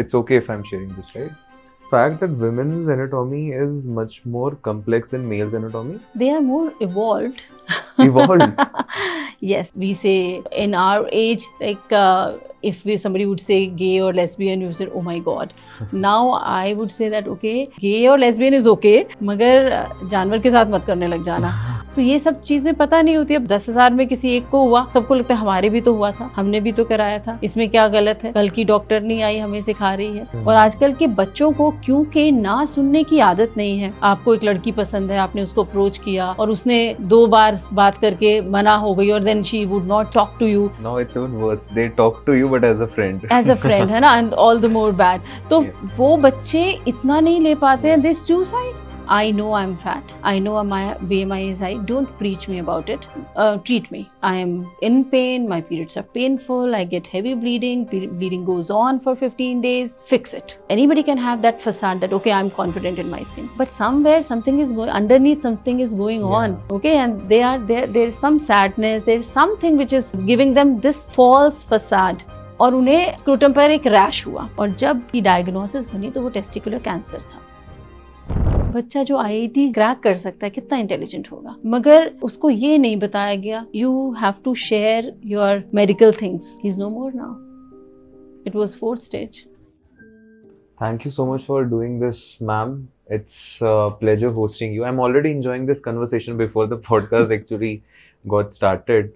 It's okay if I'm sharing this, right? Fact that women's anatomy is much more complex than male's anatomy. They are more evolved. Evolved. Yes, we say in our age, like if somebody would say gay or lesbian, you said, oh my god. Now I would say that okay, gay or lesbian is okay, मगर जानवर के साथ मत करने लग जाना. तो ये सब चीजें पता नहीं होती. अब 10,000 में किसी एक को हुआ, सबको लगता है हमारे भी तो हुआ था, हमने भी तो कराया था, इसमें क्या गलत है. कल की डॉक्टर नहीं आई हमें सिखा रही है. और आजकल के बच्चों को क्योंकि ना सुनने की आदत नहीं है. आपको एक लड़की पसंद है, आपने उसको अप्रोच किया और उसने 2 बार बात करके मना हो गई और then she would not talk to you. Now it's even worse. They talk to you but as a friend. As a friend, है ना, and all the more bad. तो वो बच्चे इतना नहीं ले पाते हैं. They suicide. I know I'm fat. I know my BMI is high. Don't preach me about it. Treat me. I am in pain. My periods are painful. I get heavy bleeding. Bleeding goes on for 15 days. Fix it. Anybody can have that facade that, okay, I'm confident in my skin. But somewhere something is going, underneath something is going on. Okay, and there is some sadness. There is something which is giving them this false facade. और उन्हें scrotum पर एक rash हुआ और जब की diagnosis बनी तो वो टेस्टिकुलर कैंसर था. बच्चा जो IIT क्रैक कर सकता है कितना इंटेलिजेंट होगा, मगर उसको ये नहीं बताया गया you have to share your medical things. He is no more now. It was 4th stage. Thank you so much for doing this, ma'am. It's a pleasure hosting you. I'm already enjoying this conversation before the podcast actually got started.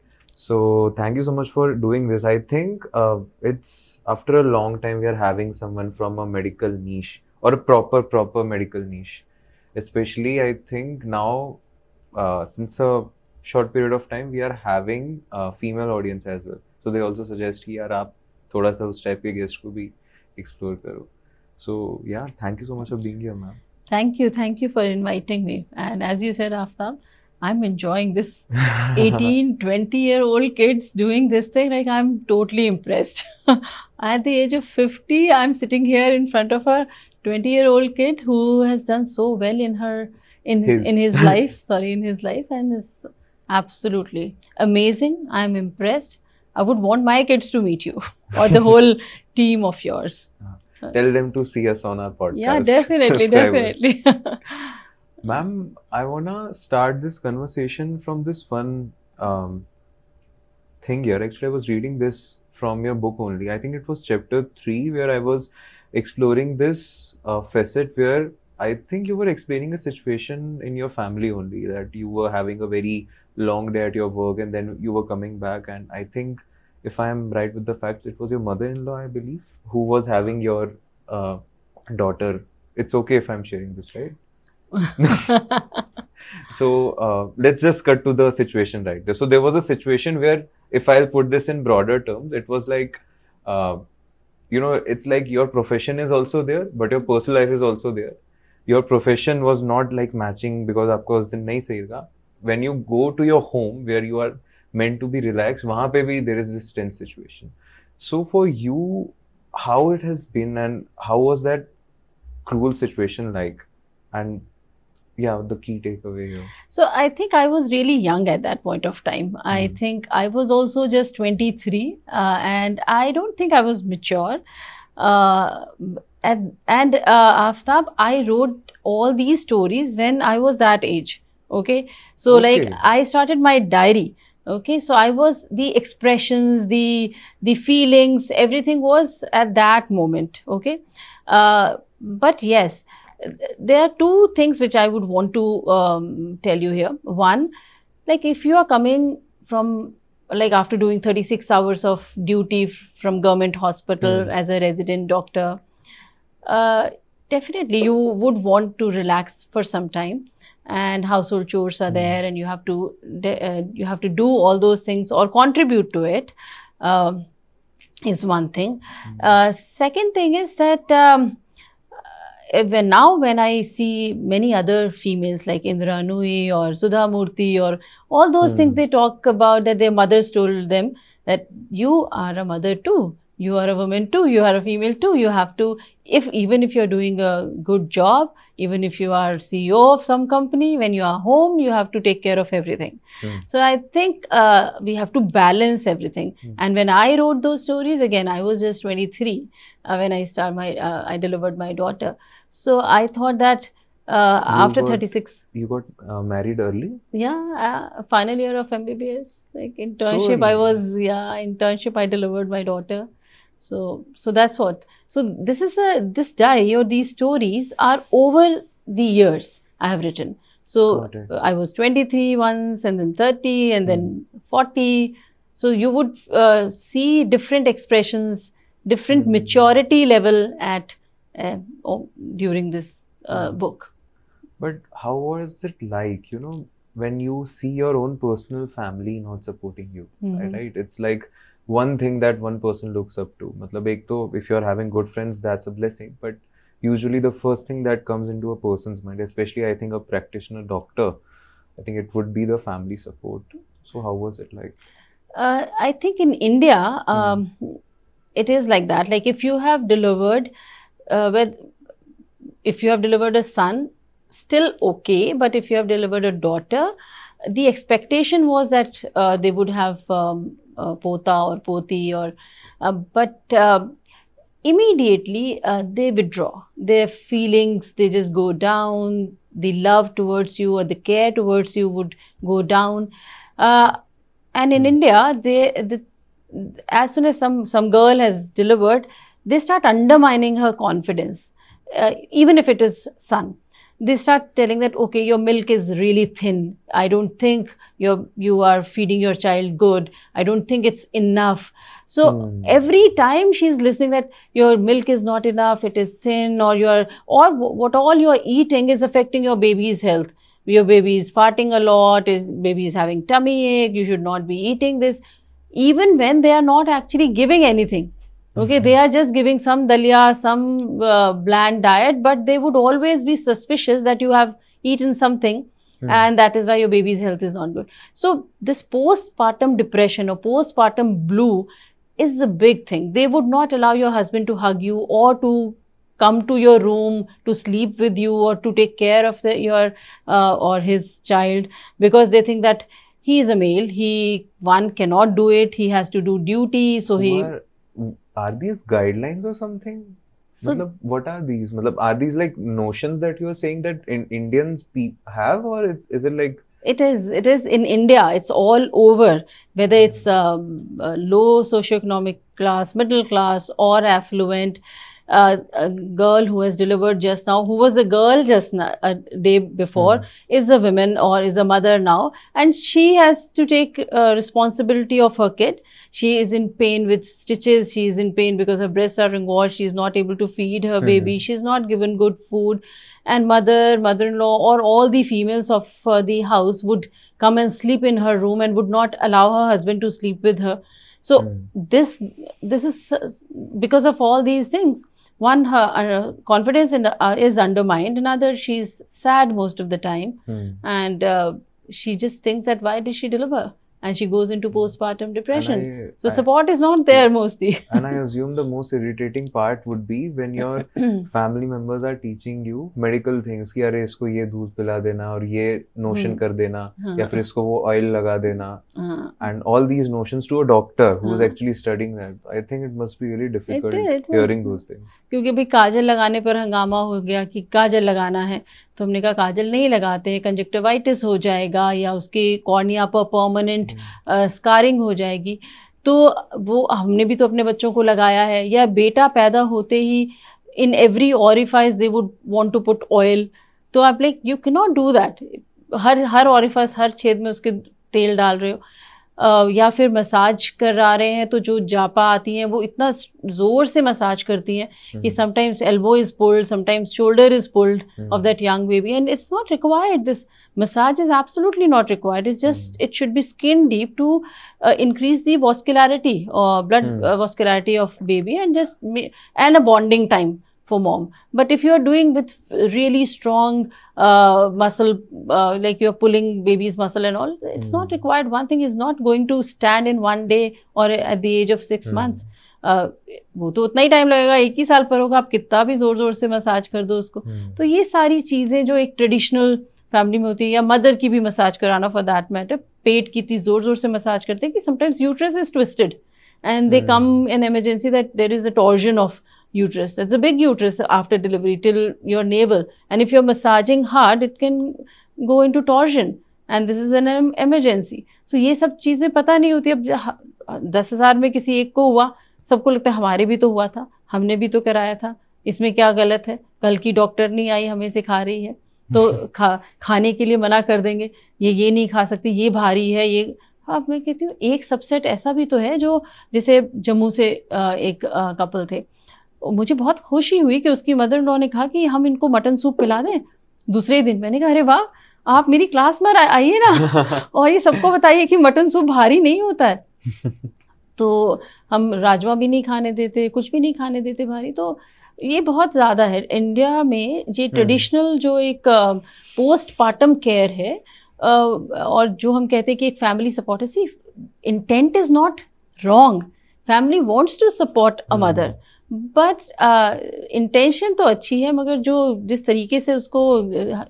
So thank you so much for doing this. I think it's after a long time we are having someone from a medical niche or a proper medical niche. Especially I think now since a short period of time we are having a female audience as well. So they also suggest कि यार आप थोड़ा सा उस type के guest को भी explore करो. So yeah, thank you so much for being here, ma'am. Thank you for inviting me. And as you said, Aftab, I'm enjoying this 18, 20-year-old kids doing this thing. Like, I'm totally impressed. At the age of 50, I'm sitting here in front of a 20-year-old kid who has done so well in his life. In his life, and is absolutely amazing. I'm impressed. I would want my kids to meet you or the whole team of yours. Tell them to see us on our podcast. Yeah, definitely. Ma'am, I wanna start this conversation from this one thing here. Actually, I was reading this from your book only. I think it was chapter 3 where I was exploring this facet where I think you were explaining a situation in your family only, that you were having a very long day at your work and then you were coming back, and I think if I am right with the facts, it was your mother-in-law, I believe, who was having your daughter. It's okay if I'm sharing this, right? So let's just cut to the situation right there. So there was a situation where, if I'll put this in broader terms, it was like you know, it's like your profession is also there but your personal life is also there. Your profession was not like matching because आपको उस दिन नहीं सही था. When you go to your home where you are meant to be relaxed, वहाँ पे भी there is this tense situation. So for you, how it has been and how was that cruel situation like? And yeah, the key takeaway here. So I think I was really young at that point of time. I think I was also just 23 and I don't think I was mature. And Aftab, I wrote all these stories when I was that age. Okay. So like I started my diary. Okay. So I was the expressions, the feelings, everything was at that moment. Okay. But yes, there are 2 things which I would want to tell you here. One, like if you are coming from, like after doing 36 hours of duty from government hospital as a resident doctor, definitely you would want to relax for some time, and household chores are there and you have to do all those things or contribute to it, is one thing. Second thing is that when I see many other females like Indra Nui or Sudha Murthy or all those things, they talk about that their mothers told them that you are a mother too. You are a woman too, you are a female too. You have to, even if you're doing a good job, even if you are CEO of some company, when you are home, you have to take care of everything. So I think we have to balance everything. And when I wrote those stories, again, I was just 23 when I delivered my daughter. So I thought that after 36. You got married early? Yeah, final year of MBBS, like internship. So Internship. I delivered my daughter. So that's what. So this diary or these stories are over the years I have written. So I was 23 once, and then 30, and then 40. So you would see different expressions, different maturity level at during this book. But how was it like, you know, when you see your own personal family not supporting you, right? It's like one thing that one person looks up to. Matlab, ek to, if you're having good friends, that's a blessing. But usually the first thing that comes into a person's mind, especially I think a practitioner doctor, I think it would be the family support. So how was it like? I think in India, it is like that. Like if you have delivered, if you have delivered a son, still okay, but if you have delivered a daughter, the expectation was that they would have pota or poti, or but immediately they withdraw. Their feelings, they just go down. The love towards you or the care towards you would go down. And in India, as soon as some girl has delivered, they start undermining her confidence, even if it is son. They start telling that, okay, your milk is really thin. I don't think you are feeding your child good. I don't think it's enough. So every time she's listening that your milk is not enough, it is thin, or what all you are eating is affecting your baby's health. Your baby is farting a lot, baby is having tummy ache, you should not be eating this. Even when they are not actually giving anything. Okay, they are just giving some dalia, some bland diet, but they would always be suspicious that you have eaten something, and that is why your baby's health is not good. So this postpartum depression or postpartum blue is a big thing. They would not allow your husband to hug you or to come to your room to sleep with you or to take care of your or his child, because they think that he is a male, one cannot do it, he has to do duty, so Are these guidelines or something? So, what are these? Are these like notions that you are saying that Indians have, or is it like? It is in India. It's all over, whether it's low socioeconomic class, middle class, or affluent. A girl who has delivered just now, who was a girl just now, a day before, is a woman or is a mother now, and she has to take responsibility of her kid. She is in pain with stitches, she is in pain because her breasts are washed, she is not able to feed her baby, she is not given good food, and mother-in-law, or all the females of the house would come and sleep in her room and would not allow her husband to sleep with her. So this is because of all these things. One, her confidence is undermined. Another, she's sad most of the time, and she just thinks that why did she deliver? And she goes into postpartum depression. So support is not there mostly. And I assume the most irritating part would be when your family members are teaching you medical things. कि अरे इसको ये दूध पिला देना और ये notion कर देना या फिर इसको वो oil लगा देना. And all these notions to a doctor who is actually studying that. I think it must be really difficult hearing those things. क्योंकि भाई काजल लगाने पर हंगामा हो गया कि काजल लगाना है, तो हमने कहा काजल नहीं लगाते हैं, कंजक्टिवाइटिस हो जाएगा या उसके कॉर्निया पर परमानेंट स्कारिंग हो जाएगी. तो वो हमने भी तो अपने बच्चों को लगाया है. या बेटा पैदा होते ही in every orifice they would want to put oil. तो आप like you can not do that. हर ऑरिफाइस, हर छेद में उसके तेल डाल रहे हो. या फिर मसाज करा रहे हैं तो जो जापा आती हैं वो इतना जोर से मसाज करती हैं कि sometimes elbow is pulled, sometimes shoulder is pulled off that young baby, and it's not required. This massage is absolutely not required. It's just it should be skin deep to increase the vascularity or blood vascularity of baby, and a bonding time for mom. But if you are doing with really strong muscle, like you are pulling baby's muscle and all, it's not required. One thing is not going to stand in one day or at the age of 6 months. वो तो उतना ही time लगेगा, 1 ही साल पर होगा, आप कितना भी जोर जोर से मसाज कर दो उसको। तो ये सारी चीजें जो एक ट्रेडिशनल फैमिली में होती है, या मदर की भी मसाज कराना फॉर दैट मैटर, पेट की इतनी जोर जोर से मसाज करते हैं कि sometimes uterus is twisted and they come in emergency that there is a torsion of uterus. It's a big uterus after delivery till your navel, and if you're massaging hard it can go into torsion and this is an emergency. So ये सब चीज़ें पता नहीं होती। अब 10,000 में किसी एक को हुआ, सबको लगता है हमारे भी तो हुआ था, हमने भी तो कराया था, इसमें क्या गलत है, कल की डॉक्टर नहीं आई हमें सिखा रही है तो खाने के लिए मना कर देंगे, ये नहीं खा सकती, ये भारी है, ये। अब मैं कहती हूँ एक सबसेट ऐसा भी तो है जो, जैसे जम्मू से एक कपल थे, मुझे बहुत खुशी हुई कि उसकी मदर इन लॉ ने कहा कि हम इनको मटन सूप पिला दें दूसरे दिन। मैंने कहा अरे वाह, आप मेरी क्लास में आइए ना और ये सबको बताइए कि मटन सूप भारी नहीं होता है। तो हम राजमा भी नहीं खाने देते, कुछ भी नहीं खाने देते भारी। तो ये बहुत ज़्यादा है इंडिया में, ये ट्रेडिशनल जो एक पोस्टपार्टम केयर है, और जो हम कहते हैं कि एक फैमिली सपोर्ट है। See intent is not wrong, family wants to support a mother, but intention तो अच्छी है, मगर जो जिस तरीके से उसको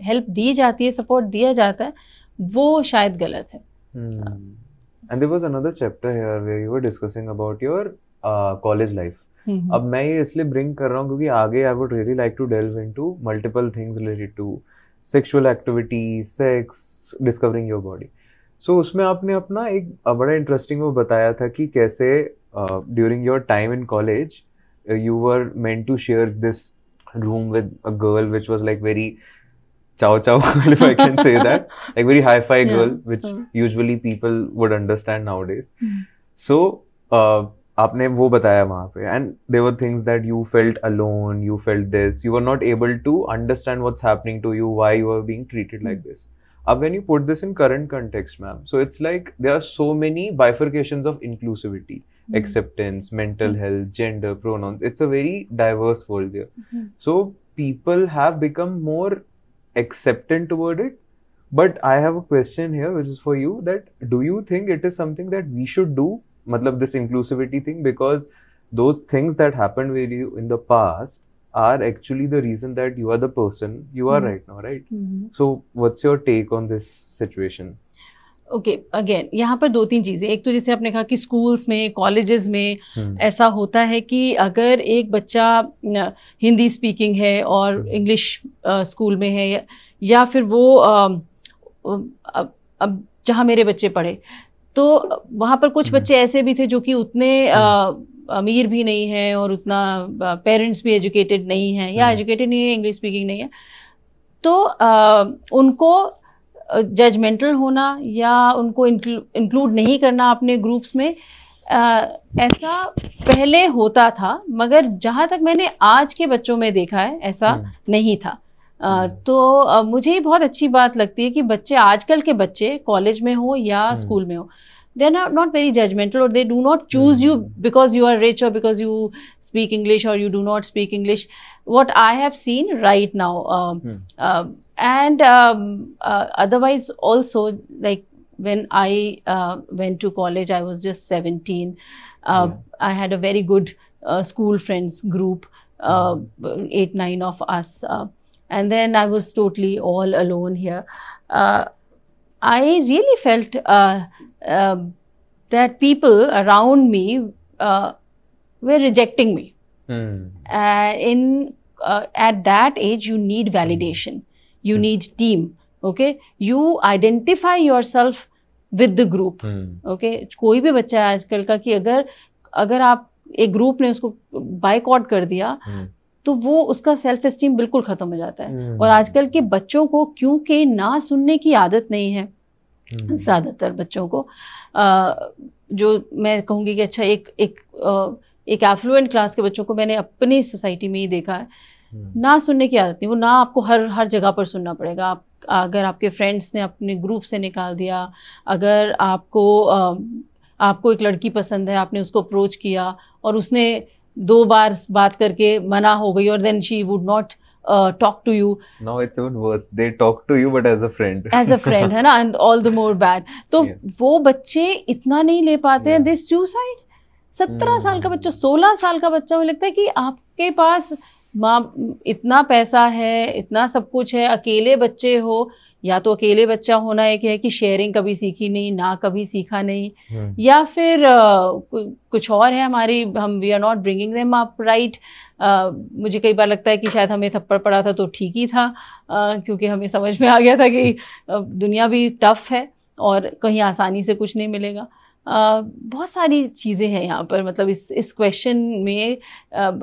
हेल्प दी जाती है, सपोर्ट दिया जाता है, वो शायद गलत है। And there was another chapter here where you were discussing about your college life. अब मैं ये इसलिए bring कर रहा हूँ क्योंकि आगे I would really like to delve into multiple things related to sexual activity, sex, discovering your body. So उसमें आपने अपना एक बड़ा इंटरेस्टिंग वो बताया था कि कैसे during your time in college you were meant to share this room with a girl which was like very chow chow if I can say that, like very hi-fi girl, which usually people would understand nowadays. So आपने वो बताया वहाँ पे, and there were things that you felt alone, you felt this, you were not able to understand what's happening to you, why you were being treated like this. When you put this in current context, ma'am, so it's like there are so many bifurcations of inclusivity, acceptance, mental health, gender, pronouns. It's a very diverse world there. So people have become more acceptant toward it. But I have a question here, which is for you, that do you think it is something that we should do, matlab this inclusivity thing, because those things that happened with you in the past are actually the reason that you are the person you are right now, right? So what's your take on this situation? Okay, again यहाँ पर 2-3 चीज़ें। एक तो जैसे आपने कहा कि schools में, कॉलेजेस में ऐसा होता है कि अगर एक बच्चा हिंदी स्पीकिंग है और इंग्लिश स्कूल में है, या फिर वो अब जहाँ मेरे बच्चे पढ़े, तो वहाँ पर कुछ बच्चे ऐसे भी थे जो कि उतने अमीर भी नहीं है और उतना पेरेंट्स भी एजुकेटेड नहीं है, या एजुकेटेड नहीं है, इंग्लिश स्पीकिंग नहीं है, तो उनको जजमेंटल होना या उनको इंक्लूड नहीं करना अपने ग्रुप्स में, ऐसा पहले होता था, मगर जहाँ तक मैंने आज के बच्चों में देखा है ऐसा नहीं था। तो मुझे बहुत अच्छी बात लगती है कि बच्चे, आजकल के बच्चे कॉलेज में हो या स्कूल में हो, they are not very judgmental, or they do not choose you because you are rich or because you speak English or you do not speak English. What I have seen right now, and otherwise also, like when I went to college, I was just 17. I had a very good school friends group, 8-9 of us, and then I was totally all alone here. I really felt that people around me were rejecting me. At that age, you need validation. You need team. Okay, you identify yourself with the group. Okay, कोई भी बच्चा है आजकल का कि अगर आप एक ग्रुप ने उसको बायकॉट कर दिया, तो वो उसका सेल्फ एस्टीम बिल्कुल खत्म हो जाता है। और आजकल के बच्चों को क्योंकि ना सुनने की आदत नहीं है, ज़्यादातर बच्चों को, जो मैं कहूँगी कि अच्छा एक एफ्लुएंट क्लास के बच्चों को मैंने अपनी सोसाइटी में ही देखा है, ना सुनने की आदत नहीं। वो ना आपको हर जगह पर सुनना पड़ेगा। अगर आपके फ्रेंड्स ने अपने ग्रुप से निकाल दिया, अगर आपको एक लड़की पसंद है, आपने उसको अप्रोच किया और उसने 2 बार बात करके मना हो गई, और then she would not talk to you. Now it's even worse. They talk to you but as a friend. As a friend, है ना, and all the more bad. तो वो बच्चे इतना नहीं ले पाते हैं, they suicide. 17 साल का बच्चा, 16 साल का बच्चा, मुझे लगता है कि आपके पास इतना पैसा है, इतना सब कुछ है, अकेले बच्चे हो, या तो अकेले बच्चा होना एक है कि शेयरिंग कभी सीखी नहीं, ना कभी सीखा नहीं, या फिर कुछ और है हमारी, हम we are not bringing them up right. मुझे कई बार लगता है कि शायद हमें थप्पड़ पड़ा था तो ठीक ही था, क्योंकि हमें समझ में आ गया था कि दुनिया भी टफ है और कहीं आसानी से कुछ नहीं मिलेगा। बहुत सारी चीज़ें हैं यहाँ पर, मतलब इस क्वेश्चन में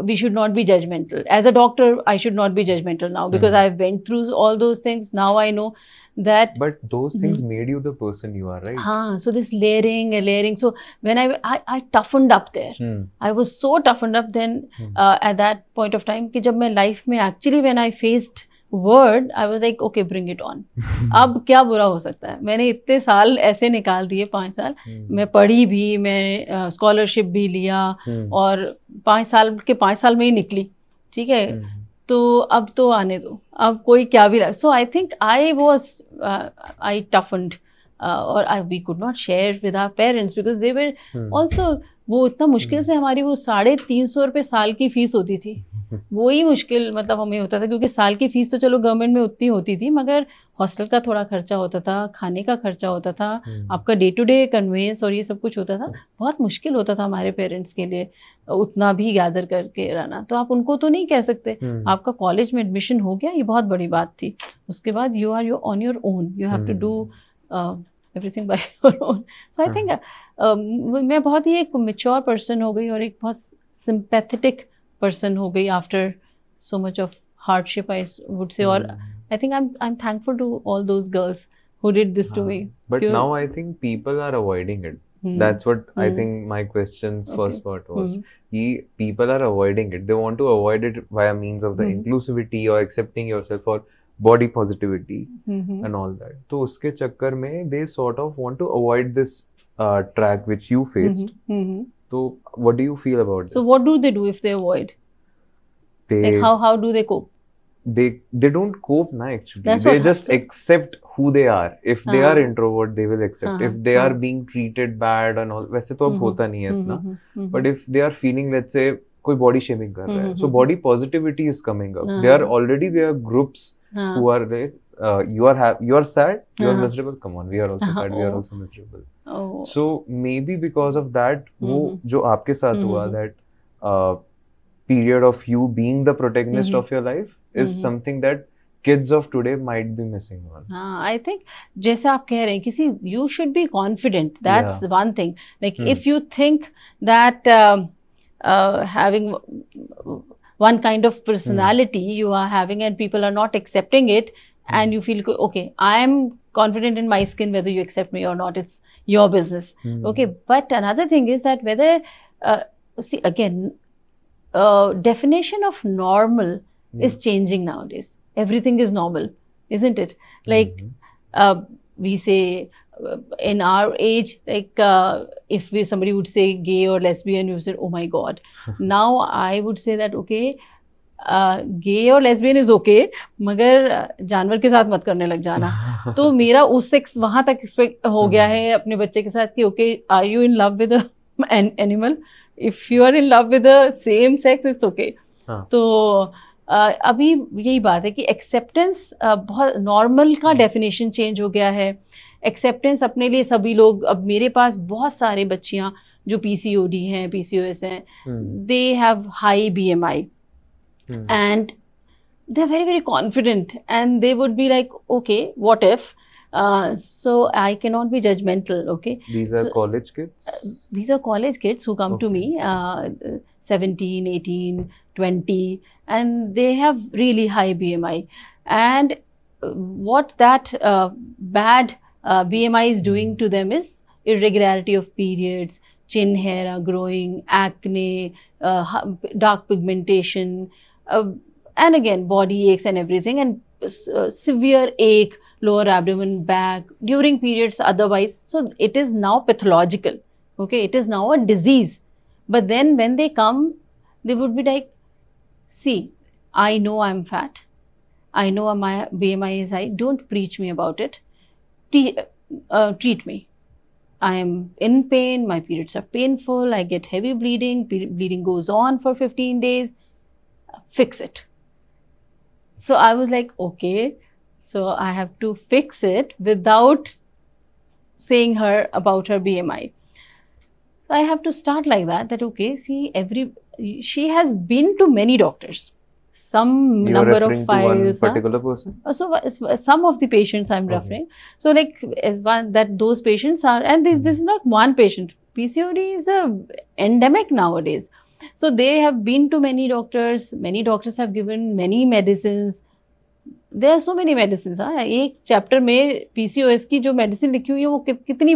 we should not be judgmental. As a doctor I should not be judgmental now, because I went through all those things, now I know that. But those things made you the person you are, right? So this layering, so when I toughened up there, I was so toughened up then at that point of time कि जब मैं life में actually when I faced word I was like okay bring it on. अब क्या बुरा हो सकता है, मैंने इतने साल ऐसे निकाल दिए, 5 साल मैं पढ़ी भी, मैं स्कॉलरशिप भी लिया और 5 साल में ही निकली, ठीक है, तो अब तो आने दो, अब कोई क्या भी रहा। So I think I toughened और we could not share with our parents because they were also, वो इतना मुश्किल से हमारी वो 350 रुपये साल की फीस होती थी, वही मुश्किल मतलब हमें होता था, क्योंकि साल की फीस तो चलो गवर्नमेंट में उतनी होती थी, मगर हॉस्टल का थोड़ा खर्चा होता था, खाने का खर्चा होता था, आपका डे टू डे कन्वेंस और ये सब कुछ होता था, बहुत मुश्किल होता था हमारे पेरेंट्स के लिए उतना भी गैदर करके रहना। तो आप उनको तो नहीं कह सकते, आपका कॉलेज में एडमिशन हो गया, ये बहुत बड़ी बात थी, उसके बाद you are on your own, you have to do everything by your own. So I think मैं बहुत ही एक मैच्योर पर्सन हो गई और एक बहुत सिंपैथेटिक पर्सन हो गई after so much of hardship I would say. और I think I am thankful to all those girls who did this to me. But now I think people are avoiding it. That's what I think my question's first part was. People are avoiding it. They want to avoid it via means of the inclusivity or accepting yourself or body positivity and all that. So uske chakkar mein they sort of want to avoid this track which you faced. So what do you feel about this? So what do they do if they avoid? Like how do they cope? They don't cope na actually. That's they just accept who they are. If they are introvert they will accept. If they are being treated bad and all, वैसे तो अब होता नहीं है इतना, but if they are feeling, let's say कोई body shaming कर रहा है, so body positivity is coming up. There are groups who are like you are sad, you are miserable, come on, we are also sad, we are also miserable. So maybe because of that वो जो आपके साथ हुआ, that period of you being the protagonist of your life is something that kids of today might be missing on. I think जैसे आप कह रहे हैं किसी, you should be confident, that's one thing. Like if you think that having one kind of personality you are having and people are not accepting it and you feel okay, I am confident in my skin, whether you accept me or not, it's your business. Okay, but another thing is that whether see again definition of normal is changing nowadays. Everything is normal, isn't it? Like we say in our age, like if somebody would say gay or lesbian, you say oh my god. Now I would say that okay, गे और lesbian is okay, मगर जानवर के साथ मत करने लग जाना। तो मेरा उस सेक्स वहां तक एक्सपेक्ट हो गया है अपने बच्चे के साथ कि okay, are you in love with an animal, if you are in love with the same sex it's okay. तो अभी यही बात है कि एक्सेप्टेंस बहुत, नॉर्मल का डेफिनेशन चेंज हो गया है। एक्सेप्टेंस अपने लिए सभी लोग, अब मेरे पास बहुत सारे बच्चियां जो पीसीओडी हैं, पीसीओएस हैं, they have high BMI and they're very very confident and they would be like okay what if, so I cannot be judgmental. Okay, these are college kids, these are college kids who come to me 17, 18, 20 and they have really high BMI, and what that bad BMI is doing to them is irregularity of periods, chin hair are growing, acne, dark pigmentation, and again body aches and everything, and severe ache, lower abdomen, back during periods otherwise. So it is now pathological. Okay, it is now a disease. But then when they come, they would be like, see, I know I'm fat, I know my BMI is high, don't preach me about it, treat me. I am in pain, my periods are painful, I get heavy bleeding, bleeding goes on for 15 days, fix it. So I was like, okay, so I have to fix it without saying her about her BMI. So I have to start like that okay, see, she has been to many doctors. Some You're number referring of files. to one particular person? So some of the patients I'm referring. So like those patients are, and this is not one patient. PCOD is a endemic nowadays. So they have been to many doctors. Many doctors have given many medicines. There are so many medicines. एक chapter में PCOS की जो medicine लिखी हुई है वो कितनी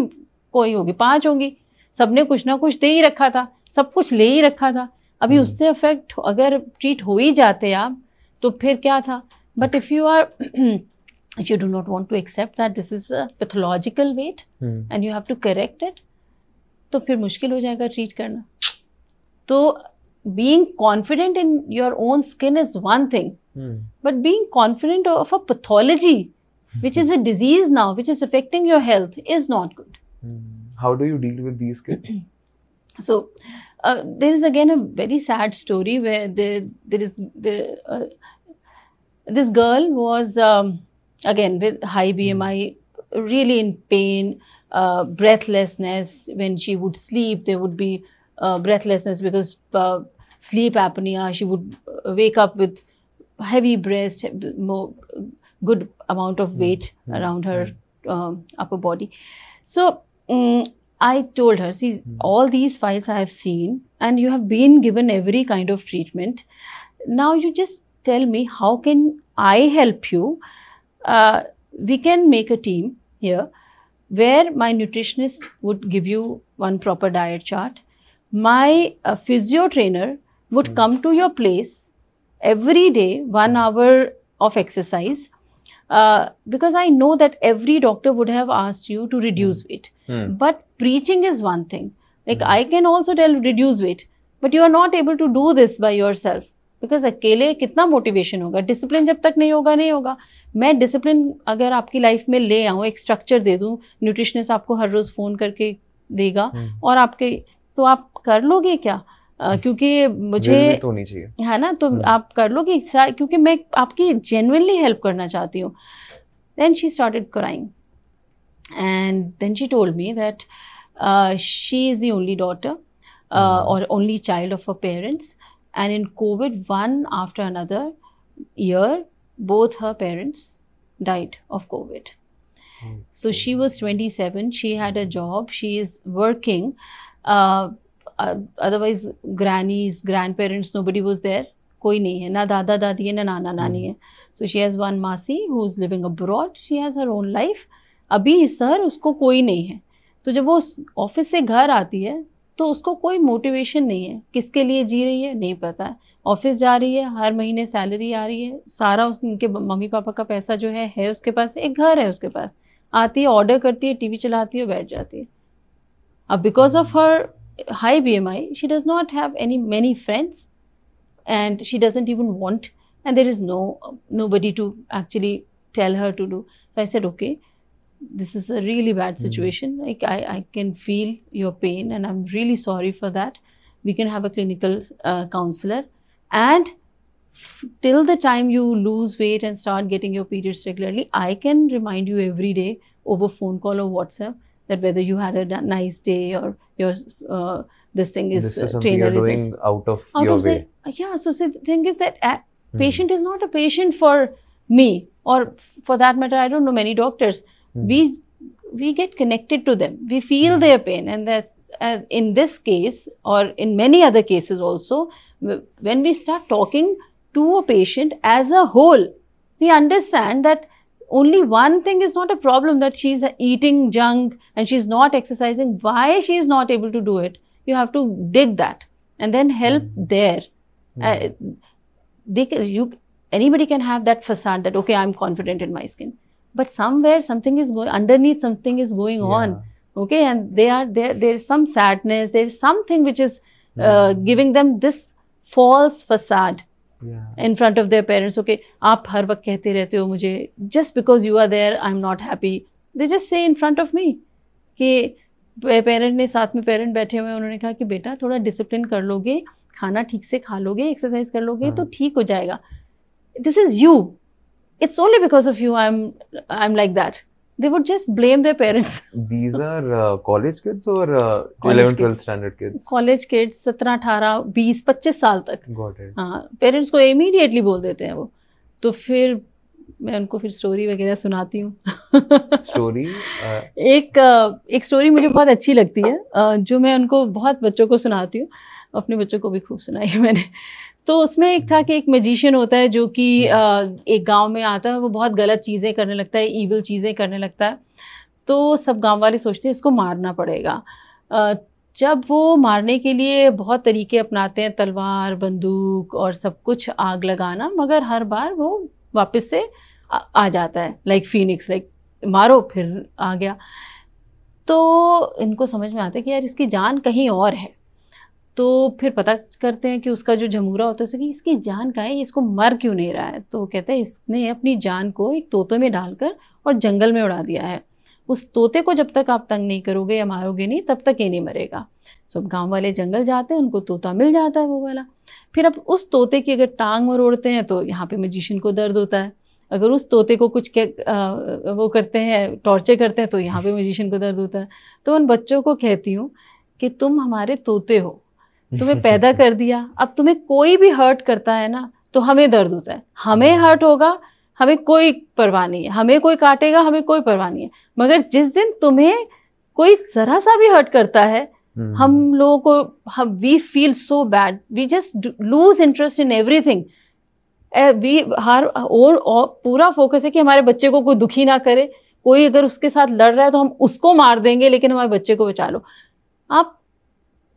कोई होगी, 5 होंगी. सबने कुछ ना कुछ दे ही रखा था, सब कुछ ले ही रखा था. अभी उससे अफेक्ट अगर ट्रीट हो ही जाते आप तो फिर क्या था. But if you do not want to accept that this is a pathological weight and you have to correct it, तो फिर मुश्किल हो जाएगा ट्रीट करना. तो being confident in your own skin is one thing, but being confident of a pathology which is a disease now, which is affecting your health, is not good. How do you deal with these kids? So there is again a very sad story where this girl was again with high BMI, really in pain, breathlessness. When she would sleep, there would be breathlessness because sleep apnea. She would wake up with heavy breast, good amount of weight around her upper body. So I told her, see, all these files I have seen and you have been given every kind of treatment. Now you just tell me, how can I help you? We can make a team here where my nutritionist would give you one proper diet chart. My physio trainer would come to your place every day, 1 hour of exercise. Because I know that every doctor would have asked you to reduce weight. But preaching is one thing. Like I can also tell reduce weight, but you are not able to do this by yourself. Because अकेले कितना motivation होगा, discipline जब तक नहीं होगा. मैं discipline अगर आपकी लाइफ में ले आऊँ, एक स्ट्रक्चर दे दूँ, न्यूट्रिशनिस्ट आपको हर रोज फोन करके देगा और आपके, तो आप कर लोगे क्या? क्योंकि मुझे तो नहीं चाहिए, है ना, तो आप कर लोगे क्योंकि मैं आपकी जेन्युइनली हेल्प करना चाहती हूँ. Then she started crying and then she told me that she is the only daughter or only child of her parents, and in COVID, one after another year, both her parents died of COVID. So she was 27, she had a job, she is working. Otherwise grannies, grandparents, nobody was there. कोई नहीं है, ना दादा दादी है, ना नाना नानी है. So she has one मासी who is living abroad. She has her own life. अभी सर उसको कोई नहीं है. तो जब वो ऑफिस से घर आती है तो उसको कोई मोटिवेशन नहीं है. किसके लिए जी रही है नहीं पता है. ऑफिस जा रही है, हर महीने सैलरी आ रही है, सारा उनके मम्मी पापा का पैसा जो है उसके पास, एक घर है उसके पास. आती है, ऑर्डर करती है, टीवी चलाती है, बैठ जाती है. अब because of her high BMI, she does not have many friends, and she doesn't even want, and there is nobody to actually tell her to do. So I said, okay, this is a really bad situation. Like I can feel your pain and I'm really sorry for that. We can have a clinical counselor, and till the time you lose weight and start getting your periods regularly, I can remind you every day over phone call or WhatsApp that whether you had a nice day or your this thing is something you're doing out of your way. Yeah, so the thing is that patient is not a patient for me, or for that matter, I don't know many doctors. We get connected to them. We feel their pain, and that in this case or in many other cases also, when we start talking to a patient as a whole, we understand that only one thing is not a problem, that she's eating junk and she's not exercising. Why she is not able to do it? You have to dig that and then help there. Anybody can have that facade that, okay, I'm confident in my skin. But somewhere something is going, underneath something is going on. Okay, and there is some sadness, there is something which is giving them this false facade in front of their parents. Okay, आप हर वक्त कहते रहते हो मुझे, just because you are there, I'm not happy. They just say in front of me कि parent ने, साथ में पेरेंट बैठे हुए हैं, उन्होंने कहा कि बेटा थोड़ा डिसिप्लिन कर लोगे, खाना ठीक से खा लोगे, एक्सरसाइज कर लोगे तो ठीक हो जाएगा. This is you, it's only because of you I'm like that. They would just blame their parents. These are college kids or 11th 12th standard kids? College kids 17 18 20 25 साल तक. Got it. हाँ, parents को immediately बोल देते हैं वो. तो फिर मैं उनको फिर स्टोरी वगैरह सुनाती हूँ. स्टोरी एक स्टोरी मुझे बहुत अच्छी लगती है, जो मैं उनको बहुत बच्चों को सुनाती हूँ, अपने बच्चों को भी खूब सुनाई है मैंने. तो उसमें एक था कि एक मैजिशियन होता है जो कि एक गांव में आता है, वो बहुत गलत चीज़ें करने लगता है, ईविल चीज़ें करने लगता है. तो सब गांव वाले सोचते हैं इसको मारना पड़ेगा. जब वो मारने के लिए बहुत तरीके अपनाते हैं, तलवार, बंदूक और सब कुछ, आग लगाना, मगर हर बार वो वापस से आ जाता है, लाइक फीनिक्स, लाइक मारो फिर आ गया. तो इनको समझ में आता है कि यार इसकी जान कहीं और है. तो फिर पता करते हैं कि उसका जो झमूरा होता है उसे कि इसकी जान कहाँ है, इसको मर क्यों नहीं रहा है. तो वो कहता है इसने अपनी जान को एक तोते में डालकर और जंगल में उड़ा दिया है. उस तोते को जब तक आप तंग नहीं करोगे या मारोगे नहीं, तब तक ये नहीं मरेगा. सब गांव वाले जंगल जाते हैं, उनको तोता मिल जाता है वो वाला. फिर अब उस तोते की अगर टांग मरोड़ते हैं तो यहाँ पे मैजिशियन को दर्द होता है. अगर उस तोते को कुछ वो करते हैं, टॉर्चर करते हैं, तो यहाँ पे मैजिशियन को दर्द होता है. तो उन बच्चों को कहती हूँ कि तुम हमारे तोते हो, तुम्हें पैदा कर दिया, अब तुम्हें कोई भी हर्ट करता है ना तो हमें दर्द होता है. हमें हर्ट होगा, हमें कोई परवाह नहीं है, हमें कोई काटेगा, हमें कोई परवाह नहीं है. मगर जिस दिन तुम्हें कोई जरा सा भी हर्ट करता है, हम लोगों को, we feel so bad, we just lose interest in everything. पूरा फोकस है कि हमारे बच्चे को कोई दुखी ना करे. कोई अगर उसके साथ लड़ रहा है तो हम उसको मार देंगे, लेकिन हमारे बच्चे को बचा लो. आप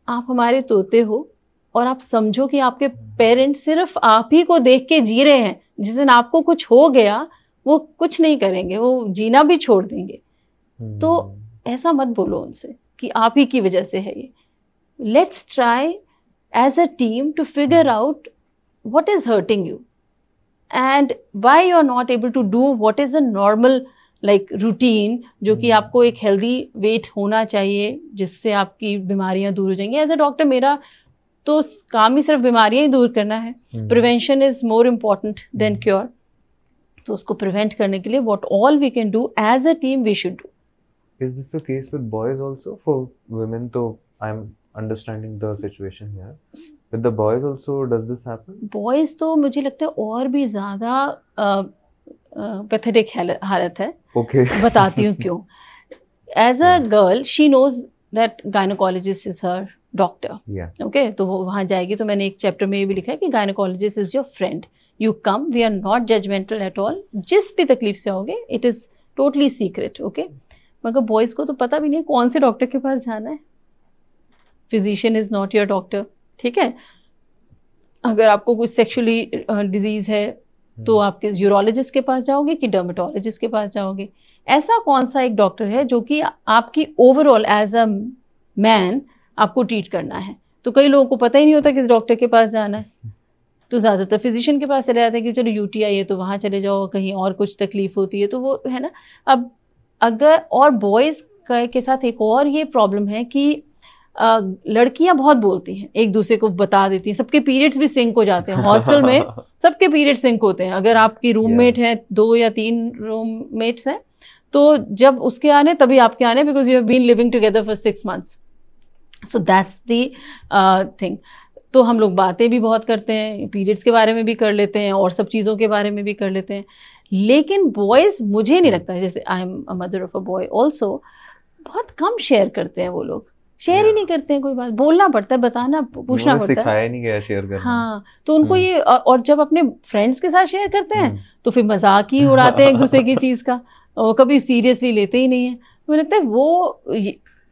हमारे तोते हो और आप समझो कि आपके पेरेंट्स सिर्फ आप ही को देख के जी रहे हैं. जिस दिन आपको कुछ हो गया वो कुछ नहीं करेंगे, वो जीना भी छोड़ देंगे. तो ऐसा मत बोलो उनसे कि आप ही की वजह से है ये. Let's try as a team to figure out what is hurting you and why you are not able to do what is a normal like routine, जो कि आपको एक हेल्दी वेट होना चाहिए, जिससे आपकी बीमारियां दूर हो जाएंगी. एज अ डॉक्टर मेरा तो काम ही सिर्फ बीमारियां ही दूर करना है. Prevention is more important than cure. तो उसको प्रिवेंट करने के लिए what all we can do as a team we should do. Is this the case with boys also? For women, though, I'm understanding the situation here. With the boys also, does this happen? Boys तो मुझे लगता है और भी ज़्यादा pathetic हालत है. Okay. बताती हूँ क्यों. As a girl, she knows that gynecologist is her doctor. Yeah. Okay, तो वो वहाँ जाएगी. तो मैंने एक चैप्टर में ये भी लिखा है कि gynecologist is your friend. You come, we are not judgmental at all. जिस भी तकलीफ से आओगे, it is totally secret. Okay. मगर बॉयज़ को तो पता भी नहीं कौन से डॉक्टर के पास जाना है. Physician is not your doctor. ठीक है. अगर आपको कोई सेक्सुअली डिजीज़ है तो आपके यूरोलॉजिस्ट के पास जाओगे कि डर्मेटोलॉजिस्ट के पास जाओगे. ऐसा कौन सा एक डॉक्टर है जो कि आपकी ओवरऑल एज अ मैन आपको ट्रीट करना है. तो कई लोगों को पता ही नहीं होता किस डॉक्टर के पास जाना है. तो ज़्यादातर फिजिशियन के पास चले जाते हैं कि चलो यूटीआई है तो वहाँ चले जाओ, कहीं और कुछ तकलीफ होती है तो वो है ना. अब अगर और बॉयज़ के साथ एक और ये प्रॉब्लम है कि लड़कियां बहुत बोलती हैं, एक दूसरे को बता देती हैं. सबके पीरियड्स भी सिंक हो जाते हैं हॉस्टल में. सबके पीरियड सिंक होते हैं. अगर आपकी रूममेट है, 2 या 3 रूममेट्स हैं, तो जब उसके आने तभी आपके आने, because you have been living together for 6 months. So that's the thing. तो हम लोग बातें भी बहुत करते हैं, पीरियड्स के बारे में भी कर लेते हैं और सब चीज़ों के बारे में भी कर लेते हैं. लेकिन बॉयज़, मुझे नहीं लगता, जैसे I am a mother of a boy also, बहुत कम शेयर करते हैं वो लोग. शेयर ही नहीं करते हैं कोई बात. बोलना पड़ता है, बताना, पूछना पड़ता है. सिखाया नहीं गया शेयर करना. हाँ, तो उनको ये, और जब अपने फ्रेंड्स के साथ शेयर करते हैं तो फिर मजाक ही उड़ाते हैं एक दूसरे की चीज़ का, और कभी सीरियसली लेते ही नहीं है. मुझे लगता है वो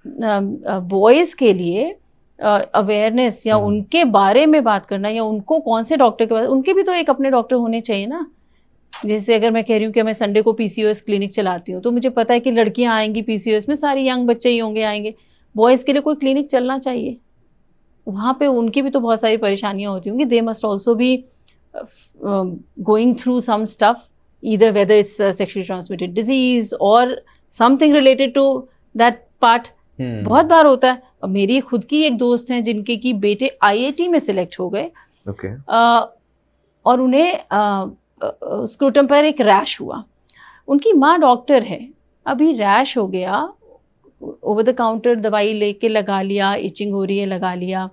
बॉयज़ के लिए अवेयरनेस या उनके बारे में बात करना, या उनको कौन से डॉक्टर के पास, उनके भी तो एक अपने डॉक्टर होने चाहिए ना. जैसे अगर मैं कह रही हूँ कि मैं संडे को पीसीओएस क्लिनिक चलाती हूँ, तो मुझे पता है कि लड़कियाँ आएंगी पीसीओएस में, सारी यंग बच्चे ही होंगे आएंगे. बॉयज़ के लिए कोई क्लिनिक चलना चाहिए. वहाँ पे उनकी भी तो बहुत सारी परेशानियाँ होती होंगी. They must also be going through some stuff, either whether it's sexually transmitted disease और something related to that part. बहुत बार होता है। और मेरी खुद की एक दोस्त हैं जिनके की बेटे IIT में सिलेक्ट हो गए, और उन्हें स्क्रूटम पर एक रैश हुआ। उनकी माँ डॉक्टर है, अभी रैश हो गया, ओवर द काउंटर दवाई लेके लगा लिया, इचिंग हो रही है, लगा लिया।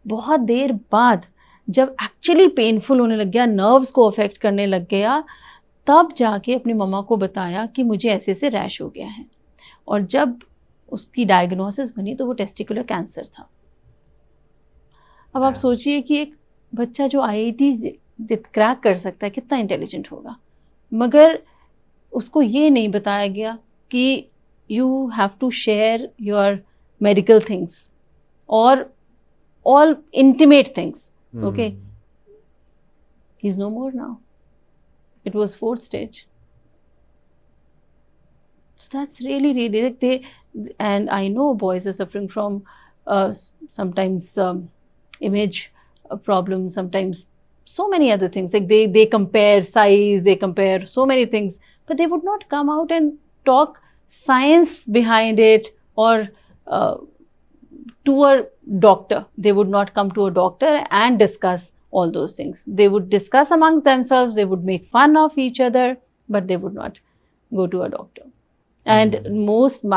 बहुत देर बाद जब एक्चुअली पेनफुल होने लग गया, नर्व्स को अफेक्ट करने लग गया, तब जाके अपनी मम्मा को बताया कि मुझे ऐसे ऐसे रैश हो गया है। और जब उसकी डायग्नोसिस बनी तो वो टेस्टिकुलर कैंसर था। अब आप सोचिए कि एक बच्चा जो IIT क्रैक कर सकता है कितना इंटेलिजेंट होगा, मगर उसको ये नहीं बताया गया कि you have to share your medical things और all intimate things. Okay, he's no more now. It was 4th stage. So that's really like and I know boys are suffering from sometimes image problems, sometimes so many other things, like they compare size, they compare so many things, but they would not come out and talk science behind it, or to a doctor. They would not come to a doctor and discuss all those things. They would discuss amongst themselves, they would make fun of each other, but they would not go to a doctor. And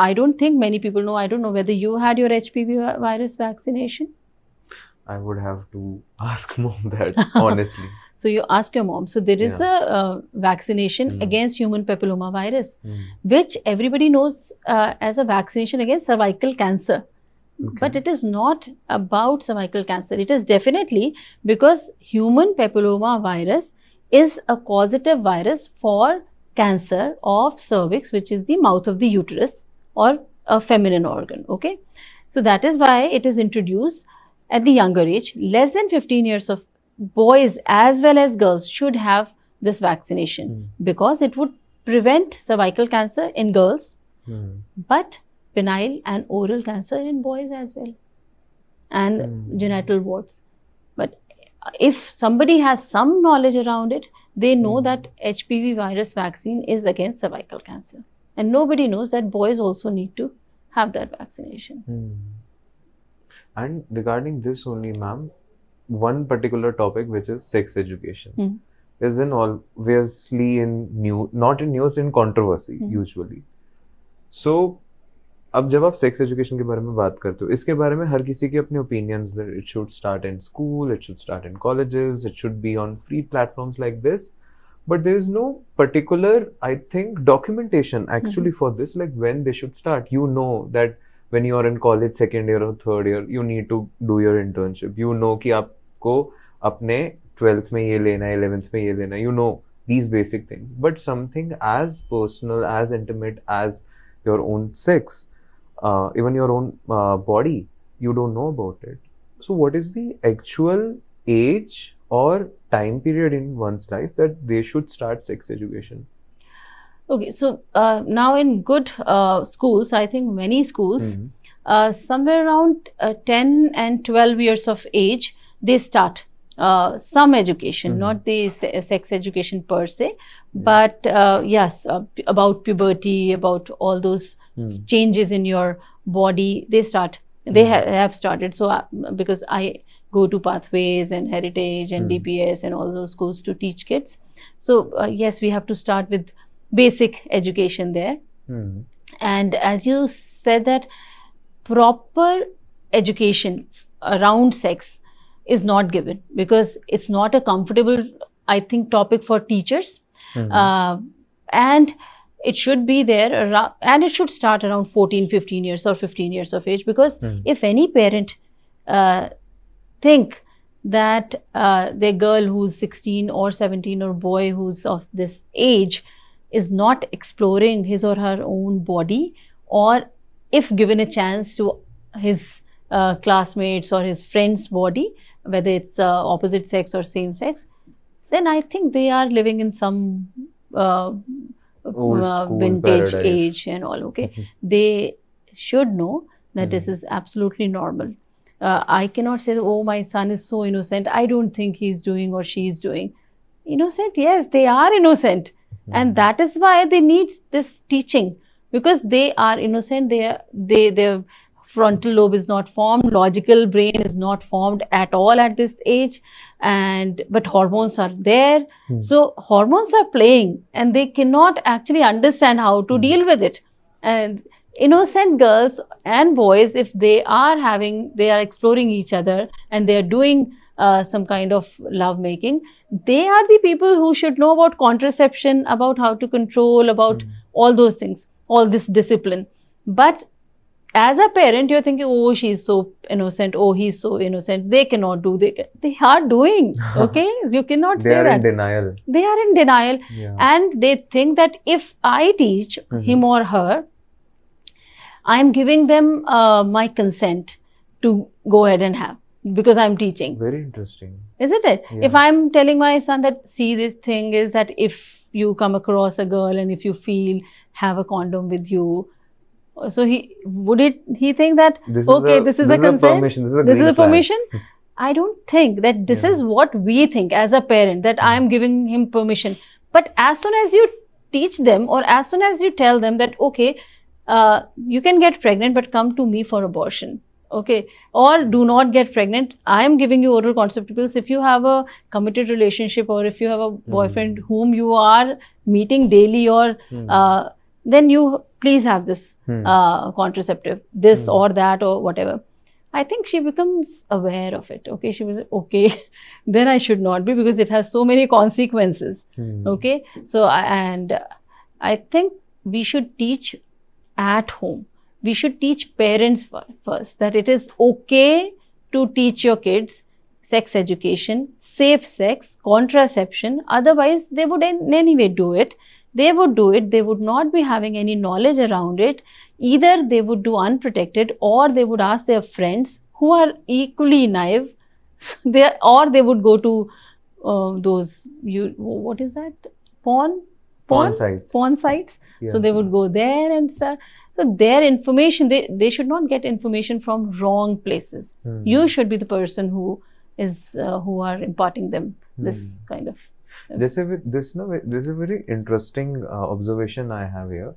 I don't think many people know, I don't know whether you had your HPV virus vaccination. I would have to ask mom that, honestly. So you ask your mom. So there is a vaccination against human papilloma virus, which everybody knows as a vaccination against cervical cancer. But it is not about cervical cancer. It is definitely because human papilloma virus is a causative virus for cancer of cervix, which is the mouth of the uterus or a feminine organ. Okay, so that is why it is introduced at the younger age. Less than 15 years of boys as well as girls should have this vaccination because it would prevent cervical cancer in girls, but penile and oral cancer in boys as well, and genital warts. But if somebody has some knowledge around it, they know that HPV virus vaccine is against cervical cancer, and nobody knows that boys also need to have that vaccination. And regarding this only, ma'am, one particular topic, which is sex education, is obviously not in news, in controversy usually. So अब जब आप sex education के बारे में बात करते हो, इसके बारे में हर किसी के अपने opinions, it should start in school, it should start in colleges, it should be on free platforms like this, but there is no particular, I think, documentation actually for this, like when they should start. You know that when you are in college second year और third year, you need to do your internship. You know कि आपको अपने 12th में ये लेना है, 11th में ये लेना है, you know these basic things. But something as personal, as intimate as your own sex, even your own body, you don't know about it. So what is the actual age or time period in one's life that they should start sex education? Okay, so now in good schools, I think many schools, somewhere around 10 and 12 years of age, they start some education, not the sex education per se, but yes, about puberty, about all those changes in your body, they start. They have started. So because I go to Pathways and Heritage and DPS and all those schools to teach kids, so yes, we have to start with basic education there. And as you said, that proper education around sex is not given because it's not a comfortable, I think, topic for teachers. And it should be there around, and it should start around 14, 15 years or 15 years of age, because if any parent think that their girl who's 16 or 17 or boy who's of this age is not exploring his or her own body, or if given a chance to his classmates or his friend's body, whether it's opposite sex or same sex, then I think they are living in some vintage age and all. Okay, they should know that this is absolutely normal. I cannot say, oh, my son is so innocent, I don't think he's doing or she's doing. Innocent, yes, they are innocent, and that is why they need this teaching because they are innocent. Their frontal lobe is not formed, logical brain is not formed at all at this age, but hormones are there. So hormones are playing and they cannot actually understand how to deal with it. And innocent girls and boys, if they are exploring each other and they are doing some kind of love making, they are the people who should know about contraception, about how to control, about all those things, all this discipline. But as a parent, you're thinking, oh, she's so innocent, oh, he's so innocent, they cannot do, they are doing, okay? You cannot say that. They are in denial. They are in denial. And they think that if I teach him or her, I'm giving them my consent to go ahead and have, because I'm teaching. Very interesting. Isn't it? If I'm telling my son that, see, this thing is that if you come across a girl and if you feel, have a condom with you, so he think that this is a consent, permission, this is a permission. I don't think that this is what we think as a parent, that I am giving him permission. But as soon as you teach them, or as soon as you tell them that, okay, you can get pregnant, but come to me for abortion, okay, or do not get pregnant, I am giving you oral contraceptives. If you have a committed relationship, or if you have a boyfriend whom you are meeting daily, or then you please have this contraceptive, this or that or whatever. I think she becomes aware of it. Okay, she was like, okay, then I should not be, because it has so many consequences. Okay, so I think we should teach at home. We should teach parents first that it is okay to teach your kids sex education, safe sex, contraception. Otherwise, they would anyway do it. They would do it. They would not be having any knowledge around it. Either they would do unprotected, or they would ask their friends who are equally naive, or they would go to those, what is that? Porn sites. Porn sites. So they would go there and start. So their information, they should not get information from wrong places. You should be the person who are imparting them this kind of. This is a very interesting observation I have here.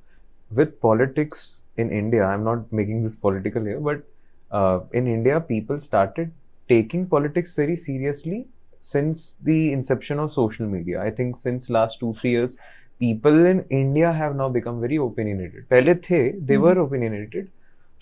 With politics in India, I'm not making this political here, but in India, people started taking politics very seriously since the inception of social media. I think since last 2-3 years, people in India have now become very opinionated. Pehle they were opinionated,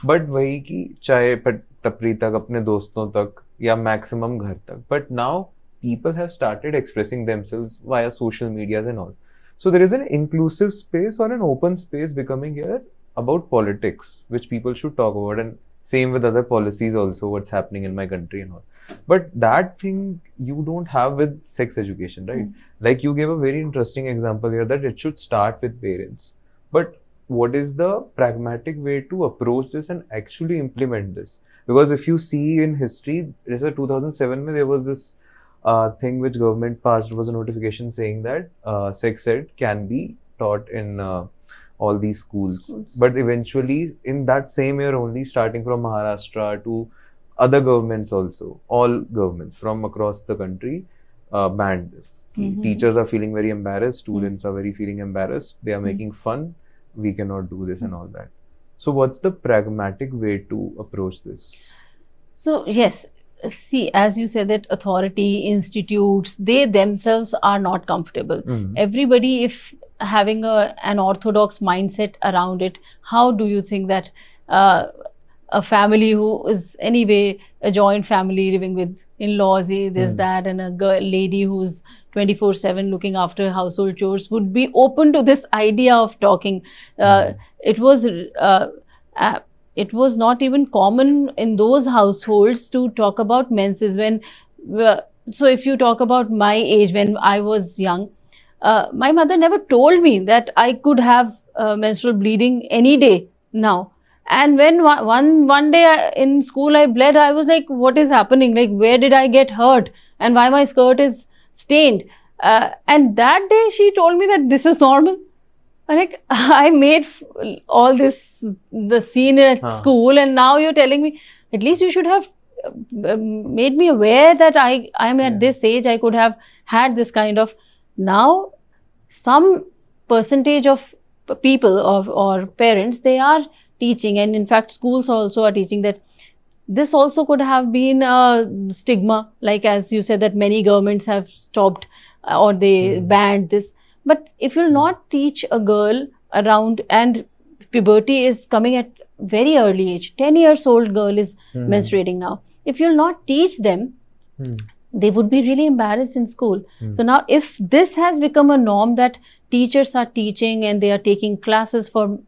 but वही कि चाहे टपरी तक, अपने दोस्तों तक, या maximum घर तक. But now people have started expressing themselves via social medias and all. So there is an inclusive space or an open space becoming here about politics, which people should talk about, and same with other policies also, what's happening in my country and all. But that thing you don't have with sex education, right? Like you gave a very interesting example here that it should start with parents. But what is the pragmatic way to approach this and actually implement this? Because if you see in history, there's a 2007 there was this thing which government passed, was a notification saying that sex ed can be taught in all these schools. But eventually in that same year only, starting from Maharashtra to other governments also, all governments from across the country banned this. Teachers are feeling very embarrassed, students are very feeling embarrassed, they are making fun, we cannot do this and all that. So what's the pragmatic way to approach this? So yes, see, as you said, that authority, institutes, they themselves are not comfortable. Everybody, if having an orthodox mindset around it, how do you think that a family who is anyway a joint family living with in-laws, this, that, and a lady who's 24/7 looking after household chores would be open to this idea of talking? It was not even common in those households to talk about menses. So if you talk about my age, when I was young, my mother never told me that I could have menstrual bleeding any day now. And when one day in school I bled, I was like, what is happening? Like, where did I get hurt? And why my skirt is stained? And that day she told me that this is normal. Like, I made all this, the scene at school, and now you're telling me, at least you should have made me aware that I'm at this age, I could have had this kind of. Now, some percentage of people or parents, they are teaching, and in fact schools also are teaching that this also could have been a stigma, like as you said that many governments have stopped or they banned this. But if you'll not teach a girl around, and puberty is coming at very early age, 10 years old girl is menstruating now. If you'll not teach them, they would be really embarrassed in school. So now if this has become a norm that teachers are teaching and they are taking classes for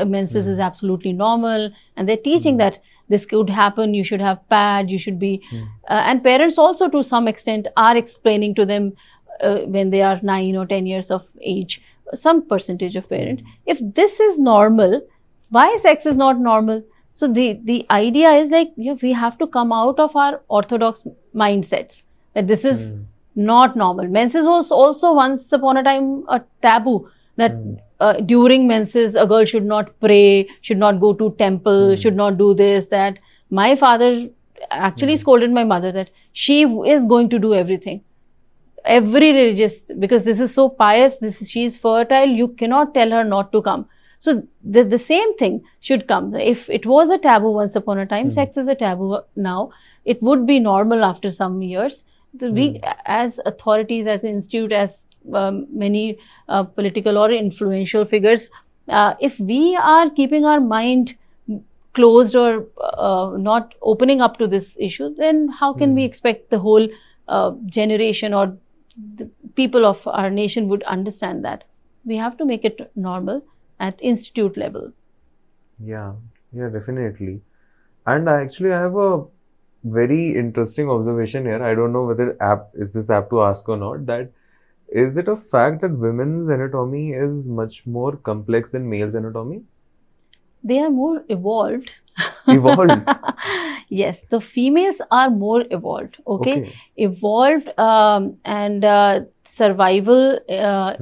menses is absolutely normal, and they're teaching that this could happen, you should have pad, you should be, and parents also to some extent are explaining to them when they are 9 or 10 years of age, some percentage of parents. If this is normal, why sex is not normal? So the idea is like, we have to come out of our orthodox mindsets that this is not normal. Menses was also once upon a time a taboo, that during menses a girl should not pray, should not go to temple, should not do this, that. My father actually scolded my mother that she is going to do everything, every religious, because this is so pious, she is fertile, you cannot tell her not to come. So the same thing should come. If it was a taboo once upon a time, sex is a taboo now, it would be normal after some years. So we as authorities, as an institute, as many political or influential figures, if we are keeping our mind closed or not opening up to this issue, then how can we expect the whole generation or the people of our nation would understand that? We have to make it normal at institute level. Yeah, definitely. And I have a very interesting observation here. I don't know whether is this apt to ask or not, that is it a fact that women's anatomy is much more complex than male's anatomy? They are more evolved. Evolved? Yes, the females are more evolved. Okay. Evolved, and survival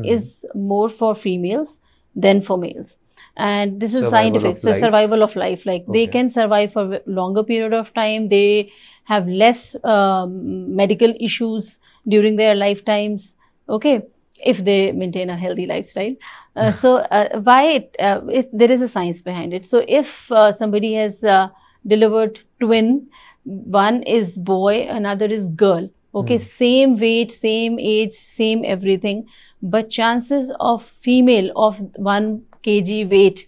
is more for females than for males. And this is scientific. So survival of life, like they can survive for a longer period of time. They have less medical issues during their lifetimes. Okay, if they maintain a healthy lifestyle. So why there is a science behind it. So if somebody has delivered twin, one is boy, another is girl. Okay, same weight, same age, same everything, but chances of female of 1 kg weight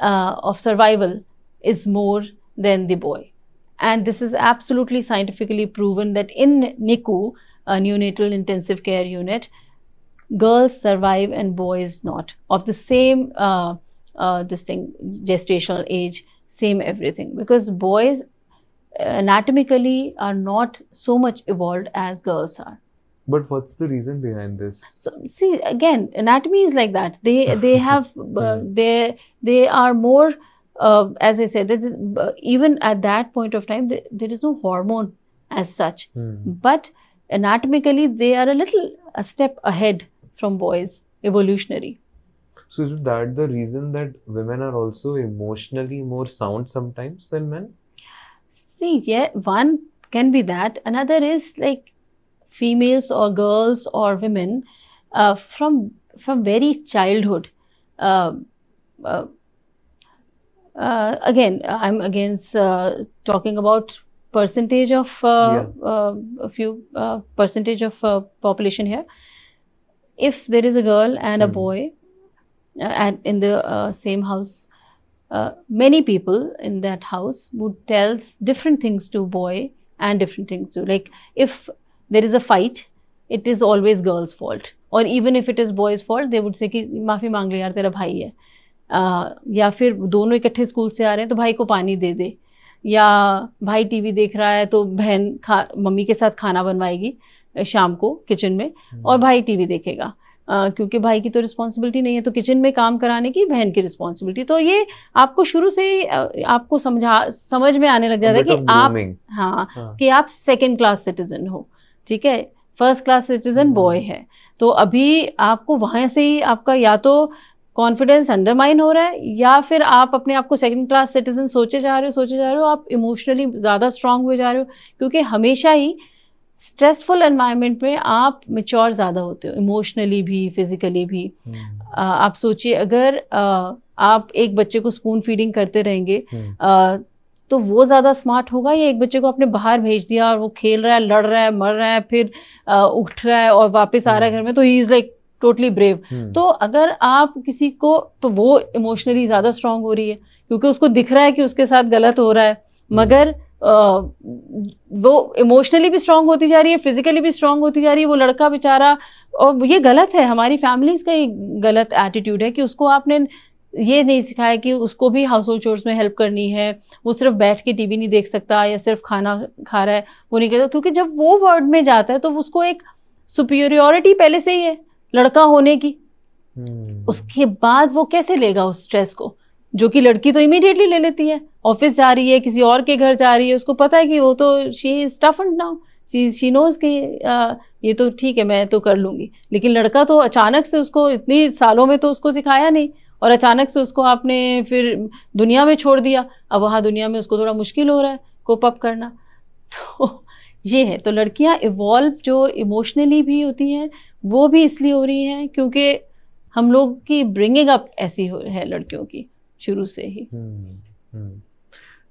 of survival is more than the boy. And this is absolutely scientifically proven that in NICU, neonatal intensive care unit, girls survive and boys not, of the same gestational age, same everything, because boys anatomically are not so much evolved as girls are. But what's the reason behind this? So, see, again, anatomy is like that. They have they are more, as I said, even at that point of time, there is no hormone as such. But anatomically, they are a step ahead from boys, evolutionary. So is that the reason that women are also emotionally more sound sometimes than men? See, yeah, one can be that. Another is like females or girls or women from very childhood. Again, I'm against talking about percentage of a few percentage of population here. If there is a girl and a boy in the same house, many people in that house would tell different things to boy and different things to, like, if there is a fight, it is always girl's fault, or even if it is boy's fault, they would say कि माफी मांग ले यार तेरा भाई है, या फिर दोनों इकट्ठे स्कूल से आ रहे हैं तो भाई को पानी दे दे, या भाई टीवी देख रहा है तो बहन मम्मी के साथ खाना बनवाएगी शाम को किचन में और भाई टीवी देखेगा, क्योंकि भाई की तो रिस्पॉन्सिबिलिटी नहीं है, तो किचन में काम कराने की बहन की रिस्पॉन्सिबिलिटी. तो ये आपको शुरू से ही आपको समझ में आने लग जाता है कि आप कि आप सेकेंड क्लास सिटीजन हो, ठीक है, फर्स्ट क्लास सिटीजन बॉय है. तो अभी आपको वहां से ही आपका या तो कॉन्फिडेंस अंडरमाइन हो रहा है, या फिर आप अपने आप को सेकंड क्लास सिटीजन सोचे जा रहे हो, आप इमोशनली ज़्यादा स्ट्रांग हुए जा रहे हो, क्योंकि हमेशा ही स्ट्रेसफुल एनवायरनमेंट में आप मेच्योर ज़्यादा होते हो, इमोशनली भी, फिजिकली भी। आप सोचिए, अगर आप एक बच्चे को स्पून फीडिंग करते रहेंगे तो वो ज़्यादा स्मार्ट होगा, या एक बच्चे को आपने बाहर भेज दिया और वो खेल रहा है, लड़ रहा है, मर रहा है, फिर उठ रहा है और वापस आ रहा है घर में, तो he is like totally brave. तो अगर आप किसी को, तो वो इमोशनली ज़्यादा स्ट्रांग हो रही है क्योंकि उसको दिख रहा है कि उसके साथ गलत हो रहा है, मगर वो इमोशनली भी स्ट्रांग होती जा रही है, फिजिकली भी स्ट्रांग होती जा रही है। वो लड़का बेचारा, और ये गलत है, हमारी फैमिलीज का ये गलत एटीट्यूड है कि उसको आपने ये नहीं सिखाया कि उसको भी हाउस होल्ड चोर्स में हेल्प करनी है, वो सिर्फ बैठ के टीवी नहीं देख सकता या सिर्फ खाना खा रहा है वो नहीं करता, क्योंकि जब वो वर्ड में जाता है तो उसको एक सुपीरियोरिटी पहले से ही है लड़का होने की। उसके बाद वो कैसे लेगा उस स्ट्रेस को, जो कि लड़की तो इमीडिएटली ले लेती है, ऑफिस जा रही है, किसी और के घर जा रही है, उसको पता है कि वो तो she is tough and now, she knows कि ये तो ठीक है, मैं तो कर लूंगी। लेकिन लड़का तो अचानक से, उसको इतनी सालों में तो उसको सिखाया नहीं, और अचानक से उसको आपने फिर दुनिया में छोड़ दिया। अब वहाँ दुनिया में उसको थोड़ा मुश्किल हो रहा है कोप अप करना। तो ये है, तो लड़कियाँ इवॉल्व जो इमोशनली भी होती हैं वो भी इसलिए हो रही हैं क्योंकि हम लोग की ब्रिंगिंग अप ऐसी है लड़कियों की शुरू से ही।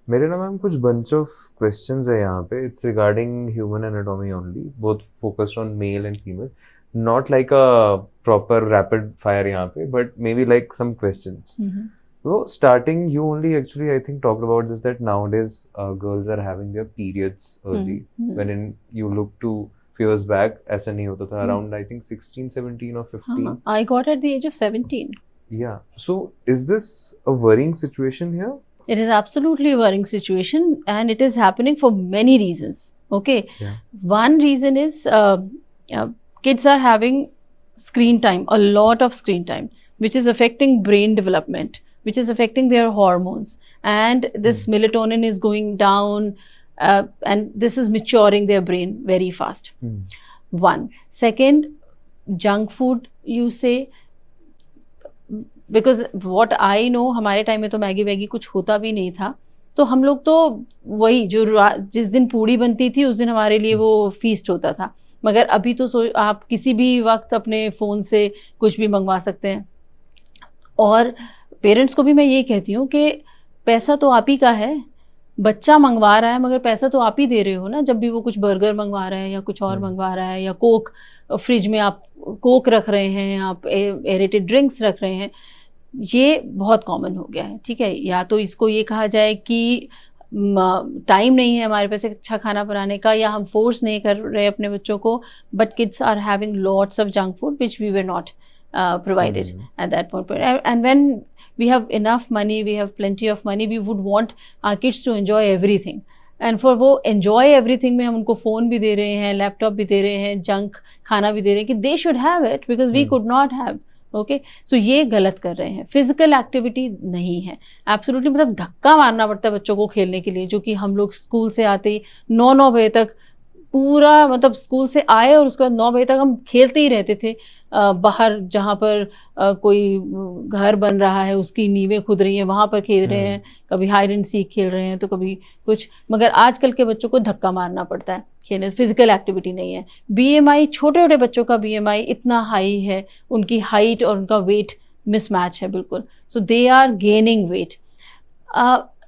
मेरे ना मैम कुछ बंच ऑफ क्वेश्चंस है यहाँ पे। It's regarding human anatomy only, both focused on male and female, not like a proper rapid fire यहाँ पे, but maybe like some questions. So starting, you only actually I think talked about this, that nowadays girls are having their periods early. When you look to few years back, ऐसा नहीं होता था, around I think 16, 17 or 15. I got at the age of 17. Yeah. So is this a worrying situation here? It is absolutely a worrying situation, and it is happening for many reasons. Okay. Yeah. One reason is kids are having screen time, a lot of screen time, which is affecting brain development, which is affecting their hormones, and this melatonin is going down, and this is maturing their brain very fast. One. Second, junk food, you say, because what I know, हमारे time में तो Maggi वैगी कुछ होता भी नहीं था, तो हम लोग तो वही जो जिस दिन पूड़ी बनती थी उस दिन हमारे लिए वो फीस्ट होता था। मगर अभी तो आप किसी भी वक्त अपने फ़ोन से कुछ भी मंगवा सकते हैं। और पेरेंट्स को भी मैं ये कहती हूँ कि पैसा तो आप ही का है, बच्चा मंगवा रहा है मगर पैसा तो आप ही दे रहे हो ना। जब भी वो कुछ बर्गर मंगवा रहा है या कुछ और मंगवा रहा है, या कोक, फ्रिज में आप कोक रख रहे हैं, आप एरेटेड ड्रिंक्स रख रहे हैं, ये बहुत कॉमन हो गया है। ठीक है, या तो इसको ये कहा जाए कि टाइम नहीं है हमारे पास अच्छा खाना बनाने का, या हम फोर्स नहीं कर रहे अपने बच्चों को, but kids are having lots of junk food which we were not provided at that point. And when we have enough money, we have plenty of money, we would want our kids to enjoy everything. And for वो enjoy everything में हम उनको phone भी दे रहे हैं, laptop भी दे रहे हैं, जंक खाना भी दे रहे हैं कि they should have it because we could not have. Okay, so ये गलत कर रहे हैं। फिजिकल एक्टिविटी नहीं है एब्सोल्युटली, मतलब धक्का मारना पड़ता है बच्चों को खेलने के लिए, जो कि हम लोग स्कूल से आते ही 9 बजे तक पूरा, मतलब स्कूल से आए और उसके बाद 9 बजे तक हम खेलते ही रहते थे। बाहर जहाँ पर कोई घर बन रहा है उसकी नींवें खुद रही हैं वहाँ पर खेल रहे हैं, कभी हाइड एंड सीक खेल रहे हैं तो कभी कुछ। मगर आजकल के बच्चों को धक्का मारना पड़ता है खेलने, फिजिकल एक्टिविटी नहीं है। बीएमआई, छोटे छोटे बच्चों का बीएमआई इतना हाई है, उनकी हाइट और उनका वेट मिसमैच है बिल्कुल, so they are gaining weight.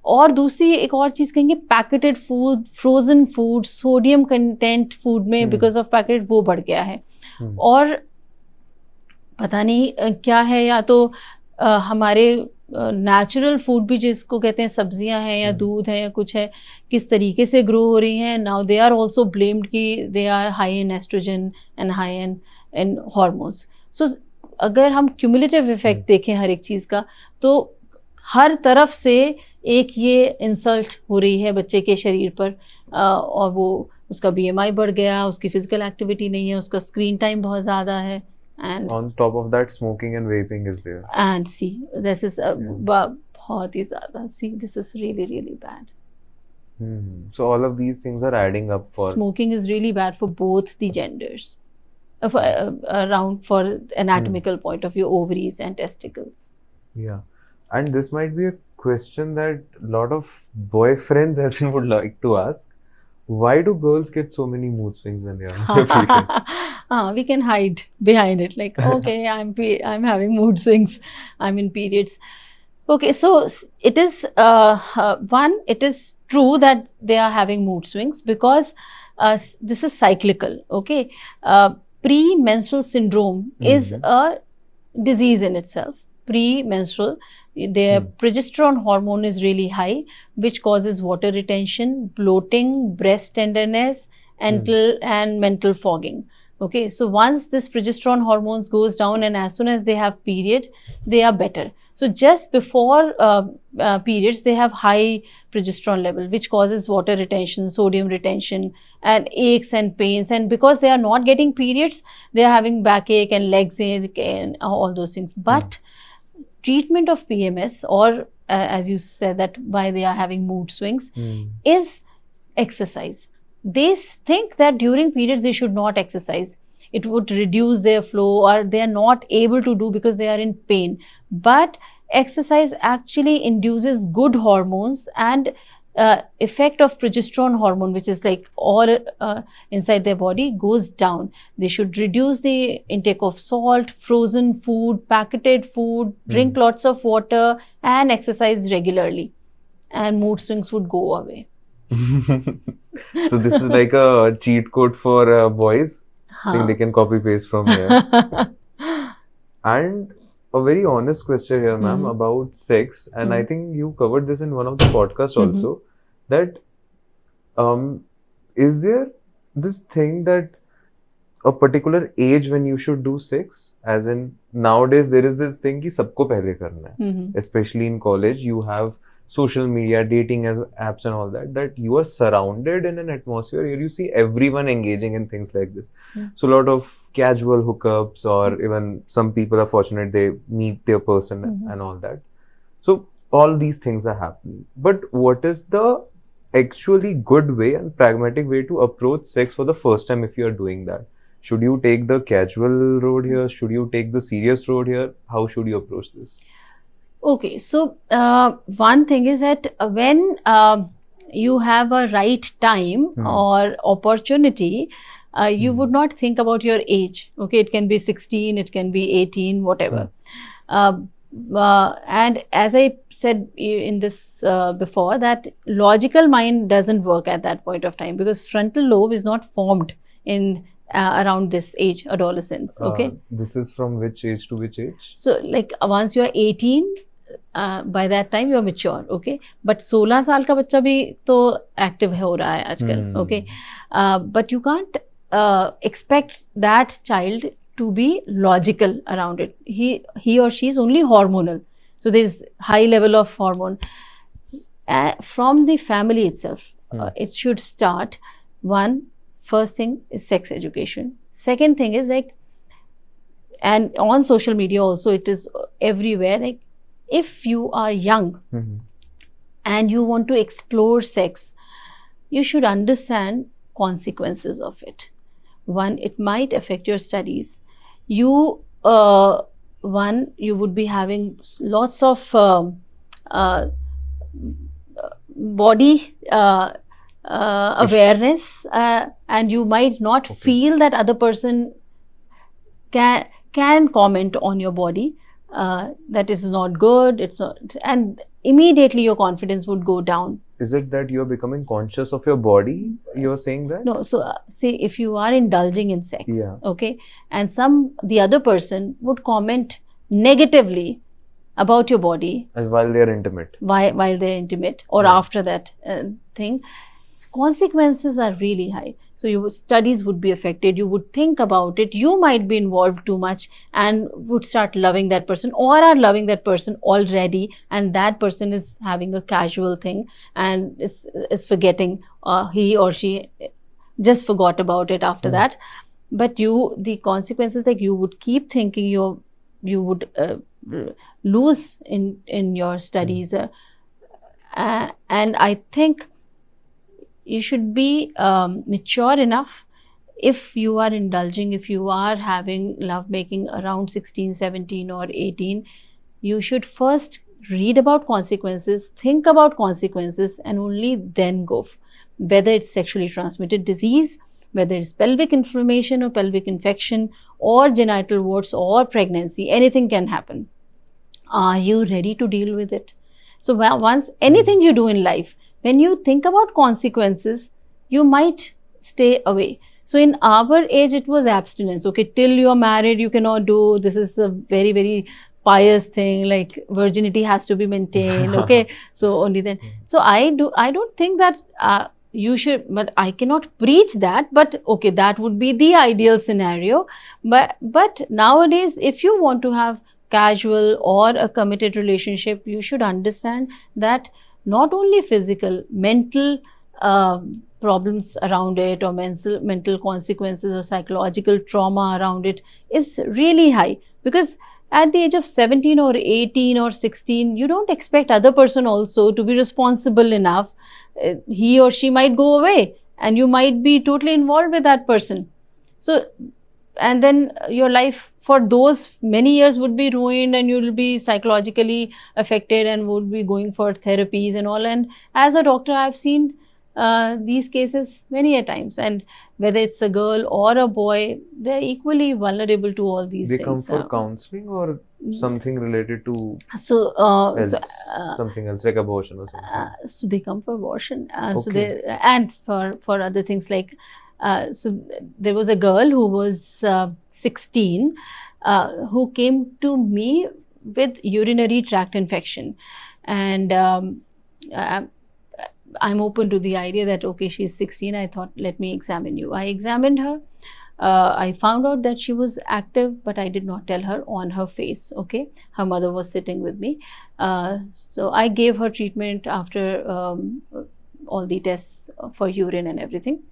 और दूसरी एक और चीज़ कहेंगे, packeted food, frozen food, sodium content food में बिकॉज ऑफ पैकेट वो बढ़ गया है। और पता नहीं क्या है, या तो हमारे नेचुरल फूड भी जिसको कहते हैं सब्जियां हैं या दूध है या कुछ है, किस तरीके से ग्रो हो रही हैं, now they are also blamed कि they are high in estrogen and high in hormones. So अगर हम क्यूमुलेटिव इफेक्ट देखें हर एक चीज़ का, तो हर तरफ से एक ये इंसल्ट हो रही है बच्चे के शरीर पर, और वो उसका बीएमआई बढ़ गया, उसकी फिजिकल एक्टिविटी नहीं है, उसका स्क्रीन टाइम बहुत ज़्यादा है, and on top of that smoking and vaping is there, and see this is बहुत ही ज़्यादा, see this is really really bad. So all of these things are adding up for smoking is really bad for both the genders, around for anatomical point of view, ovaries and testicles. Yeah, and this might be a question that a lot of boyfriends as in would like to ask. Why do girls get so many mood swings when they are on their periods? We can hide behind it, like, okay, I'm having mood swings, I'm in periods. Okay, so it is one, it is true that they are having mood swings because this is cyclical. Okay, premenstrual syndrome is a disease in itself. Premenstrual, their progesterone hormone is really high, which causes water retention, bloating, breast tenderness, and mental fogging. Okay, so once this progesterone hormones goes down, and as soon as they have period, they are better. So just before periods, they have high progesterone level, which causes water retention, sodium retention, and aches and pains. And because they are not getting periods, they are having backache and legs ache and all those things. But treatment of PMS, or as you said, that why they are having mood swings, is exercise. They think that during periods they should not exercise. It would reduce their flow, or they are not able to do because they are in pain. But exercise actually induces good hormones, and effect of progesterone hormone, which is like all inside their body, goes down. They should reduce the intake of salt, frozen food, packeted food, drink lots of water, and exercise regularly, and mood swings would go away. So this is like a cheat code for boys. I think they can copy paste from here. And a very honest question here, ma'am, about sex, and I think you covered this in one of the podcasts also, that is there this thing that a particular age when you should do sex? As in, nowadays there is this thing ki sabko pehle karna hai. Especially in college, you have social media, dating as apps and all that, that you are surrounded in an atmosphere where you see everyone engaging in things like this. So a lot of casual hookups, or even some people are fortunate they meet their person and all that. So all these things are happening. But what is the actually good way and pragmatic way to approach sex for the first time if you are doing that? Should you take the casual road here? Should you take the serious road here? How should you approach this? Okay, so one thing is that when you have a right time or opportunity, you would not think about your age. Okay, it can be 16, it can be 18, whatever. And as I said in this before, that logical mind doesn't work at that point of time, because frontal lobe is not formed in around this age, adolescence. Okay, this is from which age to which age? So like once you are 18, by that time you are mature. Okay, but 16 साल का बच्चा भी तो active हो रहा है आजकल. Okay, but you can't expect that child to be logical around it. He or she is only hormonal, so there is high level of hormone from the family itself. It should start. First thing is sex education. Second thing is like, and on social media also it is everywhere, like if you are young and you want to explore sex, you should understand consequences of it. One, it might affect your studies. You would be having lots of body awareness, and you might not feel that other person can comment on your body, that it's not good, it's not, and immediately your confidence would go down. Is it that you're becoming conscious of your body? You're saying that? No, so say if you are indulging in sex, okay, and the other person would comment negatively about your body while they're intimate, while they're intimate, or after that thing, consequences are really high. So your studies would be affected. You would think about it. You might be involved too much and would start loving that person, or are loving that person already, and that person is having a casual thing and is forgetting, he or she just forgot about it after that. But the consequences, like you would keep thinking, you would lose in your studies, and I think you should be mature enough. If you are indulging, if you are having lovemaking around 16, 17 or 18, you should first read about consequences, think about consequences, and only then go. whether it's sexually transmitted disease, whether it's pelvic inflammation or pelvic infection or genital warts or pregnancy, anything can happen. Are you ready to deal with it? So once anything you do in life, when you think about consequences, you might stay away. So in our age, it was abstinence. Okay, till you're married, you cannot do, this is a very, very pious thing, like virginity has to be maintained. Okay, so only then. So I don't think that you should, but I cannot preach that, but okay, that would be the ideal scenario. But nowadays, if you want to have casual or a committed relationship, you should understand that not only physical, mental problems around it, or mental consequences or psychological trauma around it is really high. Because at the age of 17 or 18 or 16, you don't expect other person also to be responsible enough. He or she might go away and you might be totally involved with that person. So, and then your life for those many years would be ruined, and you will be psychologically affected and would be going for therapies and all. And as a doctor, I've seen these cases many a times, and whether it's a girl or a boy, they're equally vulnerable to all these things. They come for counseling or something related to health, something else like abortion or something? So they come for abortion. Okay. So they, and for other things like, so there was a girl who was 16 who came to me with urinary tract infection, and I'm open to the idea that, okay, she's 16. I thought, let me examine you. I examined her. I found out that she was active, but I did not tell her on her face. Okay, her mother was sitting with me. So I gave her treatment after all the tests for urine and everything.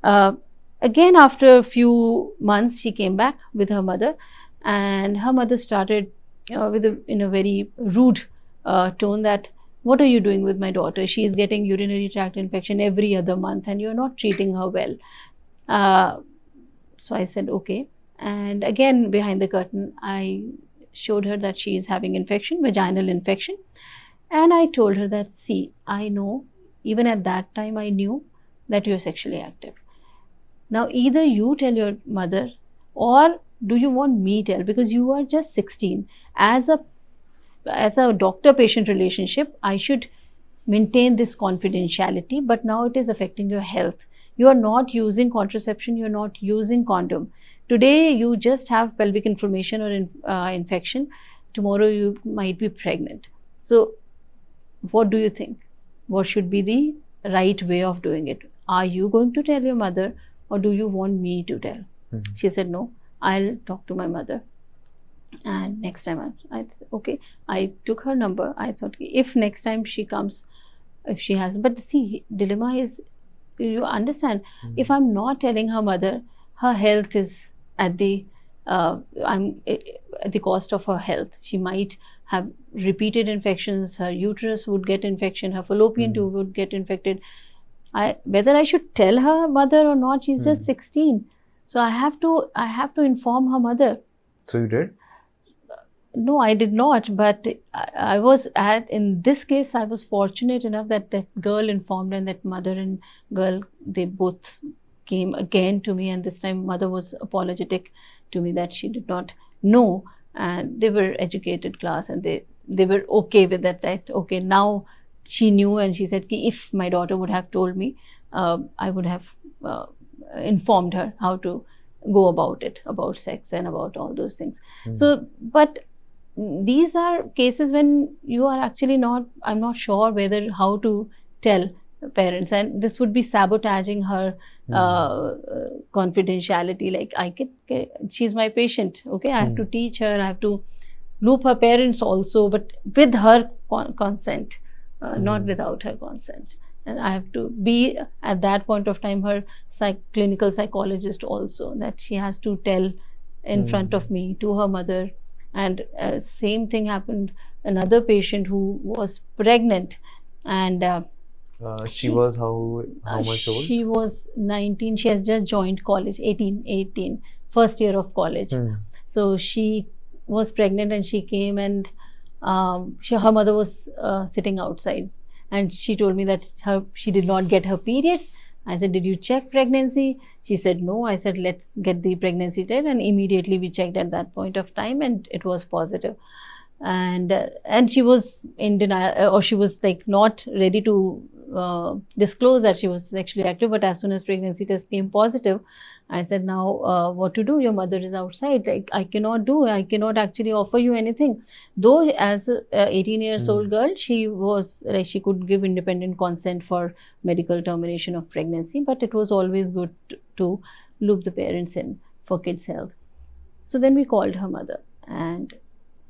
Again, after a few months, she came back with her mother, and her mother started in a very rude tone that, what are you doing with my daughter? She is getting urinary tract infection every other month and you're not treating her well. So I said, okay. And again, behind the curtain, I showed her that she is having infection, vaginal infection. And I told her that, see, I know, even at that time, I knew that you're sexually active. Now, either you tell your mother, or do you want me tell? Because you are just 16. As a doctor-patient relationship, I should maintain this confidentiality, but now it is affecting your health. You are not using contraception, you are not using condom. Today, you just have pelvic inflammation or infection. Tomorrow, you might be pregnant. So, what do you think? What should be the right way of doing it? Are you going to tell your mother, or do you want me to tell? Mm-hmm. She said, no, I'll talk to my mother. And next time, okay, I took her number. I thought, if next time she comes, if she has, but see, dilemma is, you understand, if I'm not telling her mother, her health is at the, at the cost of her health. She might have repeated infections, her uterus would get infection, her fallopian tube would get infected. Whether I should tell her mother or not, she's just 16. So I have to inform her mother. So you did? No, I did not, but I was in this case, I was fortunate enough that that girl informed, and that mother and girl, they both came again to me, and this time mother was apologetic to me that she did not know, and they were educated class, and they were okay with that, right? Okay, now she knew, and she said, if my daughter would have told me, I would have informed her how to go about it, about sex and about all those things. So, but these are cases when you are actually not, I'm not sure whether how to tell parents, and this would be sabotaging her confidentiality. Like, she's my patient, okay, I have to teach her, I have to loop her parents also, but with her consent, not without her consent. And I have to be at that point of time her clinical psychologist also, that she has to tell in front of me to her mother. And same thing happened, another patient who was pregnant, and she was how much old? She was 19. She has just joined college, 18, first year of college. So she was pregnant, and she came, and her mother was sitting outside, and she told me that she did not get her periods. I said, did you check pregnancy? She said no. I said, let's get the pregnancy test, and immediately we checked at that point of time, and it was positive. And she was in denial, or she was like not ready to disclose that she was sexually active. But as soon as pregnancy test came positive, I said, now what to do? Your mother is outside. Like, I cannot actually offer you anything. Though as a 18 years old girl, she was like, she could give independent consent for medical termination of pregnancy, but it was always good to loop the parents in for kids' health. So then we called her mother, and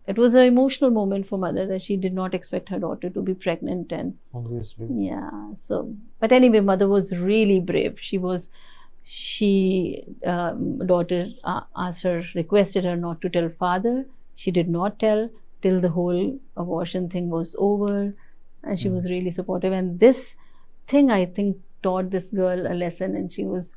it was an emotional moment for mother that she did not expect her daughter to be pregnant. And obviously, yeah, so but anyway, mother was really brave. Daughter asked her, requested her not to tell father. She did not tell till the whole abortion thing was over, and she was really supportive. And this thing, I think, taught this girl a lesson, and she was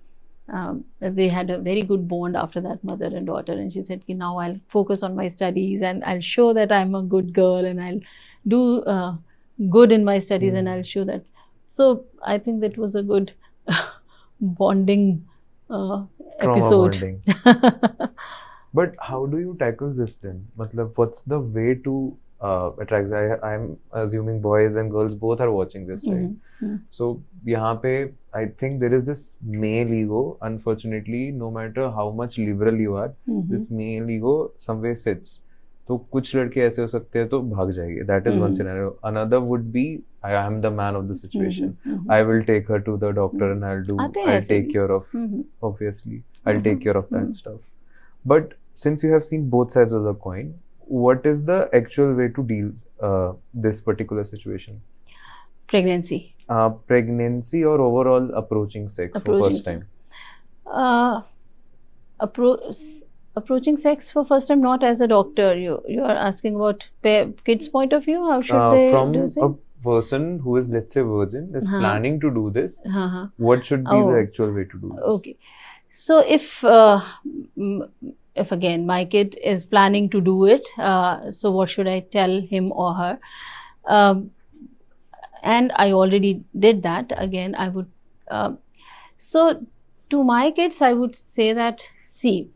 they had a very good bond after that, mother and daughter. And she said, now I'll focus on my studies, and I'll show that I'm a good girl, and I'll do good in my studies, and I'll show that. So I think that was a good bonding episode. bonding. But how do you tackle this then? Matlab, what's the way to attract? I'm assuming boys and girls both are watching this, right? So यहाँ पे I think there is this male ego. Unfortunately, no matter how much liberal you are, this male ego somewhere sits. तो कुछ लड़के ऐसे हो सकते हैं तो भाग जाएंगे. That is one scenario. Another would be, I am the man of the situation. I will take her to the doctor and I'll take care of, obviously, I'll take care of that stuff. But since you have seen both sides of the coin, what is the actual way to deal this particular situation? Pregnancy. Pregnancy or overall approaching sex for first time? Approaching sex for first time, not as a doctor. You are asking about kids' point of view. How should they do it? From a person who is, let's say, virgin, is planning to do this. What should be the actual way to do this? Okay, so if again my kid is planning to do it, so what should I tell him or her? And I already did that. Again, I would so to my kids I would say that, see,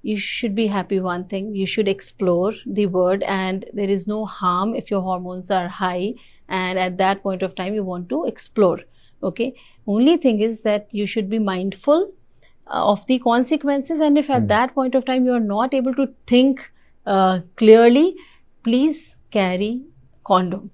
you should be happy. One thing, you should explore the world, and there is no harm if your hormones are high and at that point of time you want to explore. Okay, only thing is that you should be mindful of the consequences, and if at that point of time you are not able to think clearly, please carry condom.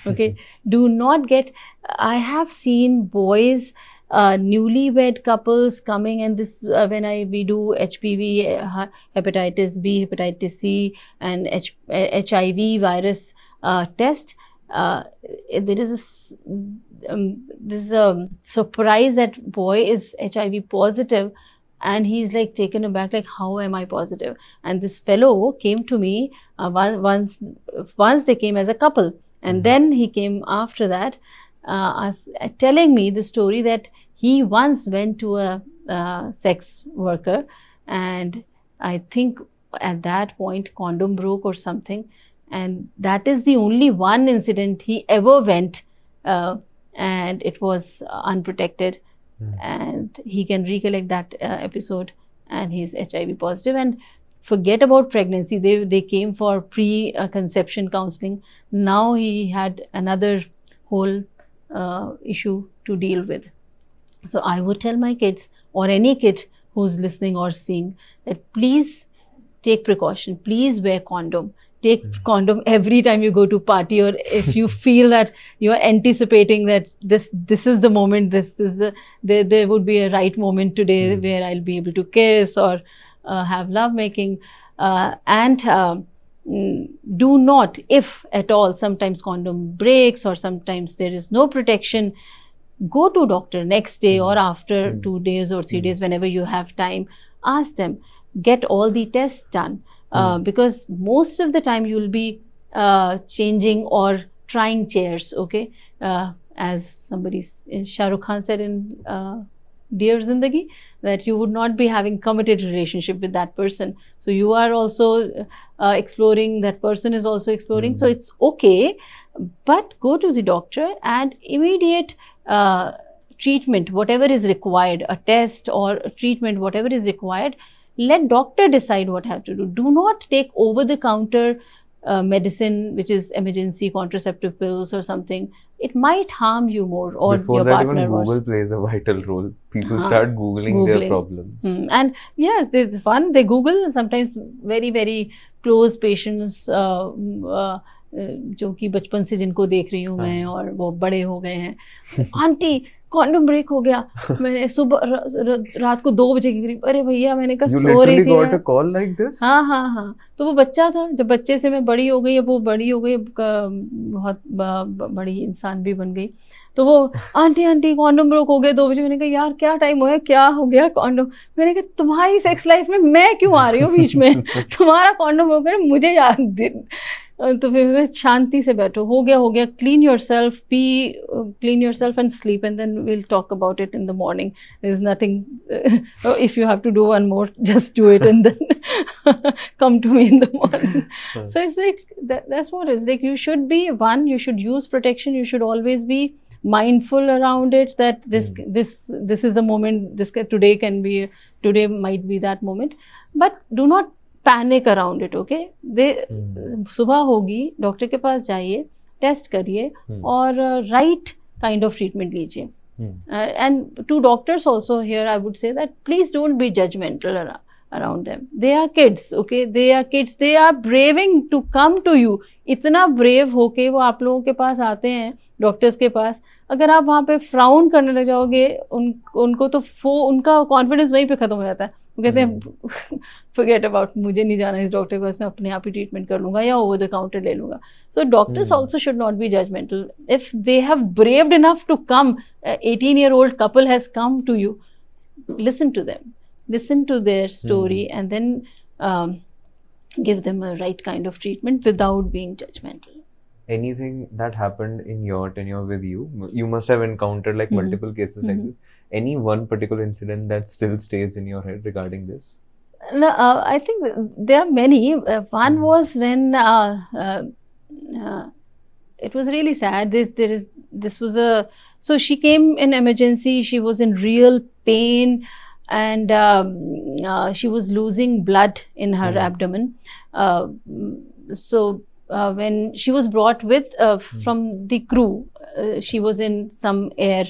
Okay, do not get, I have seen boys, newlywed couples coming, and this when we do HPV, hepatitis B, hepatitis C, and HIV virus test, there is a surprise that boy is HIV positive, and he's like taken aback, like, how am I positive? And this fellow came to me once they came as a couple, and then he came after that telling me the story that he once went to a sex worker, and I think at that point condom broke or something, and that is the only one incident he ever went, and it was unprotected, and he can recollect that episode, and he's HIV positive. And forget about pregnancy, they came for pre-conception counseling. Now he had another whole issue to deal with. So I would tell my kids, or any kid who's listening or seeing, that please take precaution, please wear condom. Take condom every time you go to party, or if you feel that you're anticipating that this is the moment, there would be a right moment today where I'll be able to kiss or have lovemaking, and do not, if at all, sometimes condom breaks or sometimes there is no protection, go to doctor next day or after 2 days or 3 days, whenever you have time. Ask them, get all the tests done, because most of the time you will be changing or trying chairs. Okay, as somebody, Shah Rukh Khan said in Dear Zindagi, that you would not be having committed relationship with that person. So you are also exploring, that person is also exploring. So it's okay But go to the doctor and immediate treatment, whatever is required, a test or a treatment, whatever is required, let doctor decide what have to do. Do not take over the counter medicine, which is emergency contraceptive pills or something. It might harm you more, or before your that partner. even Google plays a vital role. People start Googling their problems. And yes, it's fun. They Google sometimes very, very close patients, जो कि बचपन से जिनको देख रही हूँ मैं, और वो बड़े हो गए हैं, आंटी कॉन्डम ब्रेक हो गया, मैंने सुबह रात को 2 बजे के करीब, अरे भैया मैंने कहा सो रही थी। got a call like this? हाँ, तो वो बच्चा था, जब बच्चे से मैं बड़ी हो गई, अब वो बड़ी हो गई, बहुत बड़ी इंसान भी बन गई, तो वो आंटी कॉन्डम ब्रेक हो गया 2 बजे। मैंने कहा यार क्या टाइम हो गया, क्या हो गया कॉन्डम? मैंने कहा तुम्हारी सेक्स लाइफ में मैं क्यों आ रही हूँ बीच में, तुम्हारा कॉन्डम हो गया मुझे याद। तो फिर शांति से बैठो, हो गया, clean yourself, clean yourself and sleep, and then we'll talk about it in the morning. There's nothing, if you have to do one more, just do it and then come to me in the morning. So it's like, that's what it's like. You should be, you should use protection. You should always be mindful around it, that this is a moment, today might be that moment, but do not panic around it, okay? सुबह होगी, doctor के पास जाइए, test करिए और right kind of treatment लीजिए. And to doctors also here I would say that please don't be judgmental around them. They are kids, okay? They are kids, they are braving to come to you. इतना brave होके वो आप लोगों के पास आते हैं, doctors के पास. अगर आप वहाँ पे फ्राउन करने लग जाओगे, उनको तो उनका कॉन्फिडेंस वहीं पे खत्म हो जाता है. वो कहते हैं फॉरगेट अबाउट, मुझे नहीं जाना इस डॉक्टर के पास, मैं अपने आप ही ट्रीटमेंट कर लूंगा या ओवर द काउंटर ले लूंगा. So doctors also should not be judgemental. If they have braved enough to come, 18-year-old couple has come to you, listen to them, listen to their story, and then give them a right kind of treatment without being judgmental. Anything that happened in your tenure with you, you must have encountered like multiple cases like this. Any one particular incident that still stays in your head regarding this? No, I think there are many. One was when it was really sad. This was so she came in emergency. She was in real pain, and she was losing blood in her abdomen. So when she was brought with from the crew, she was in some air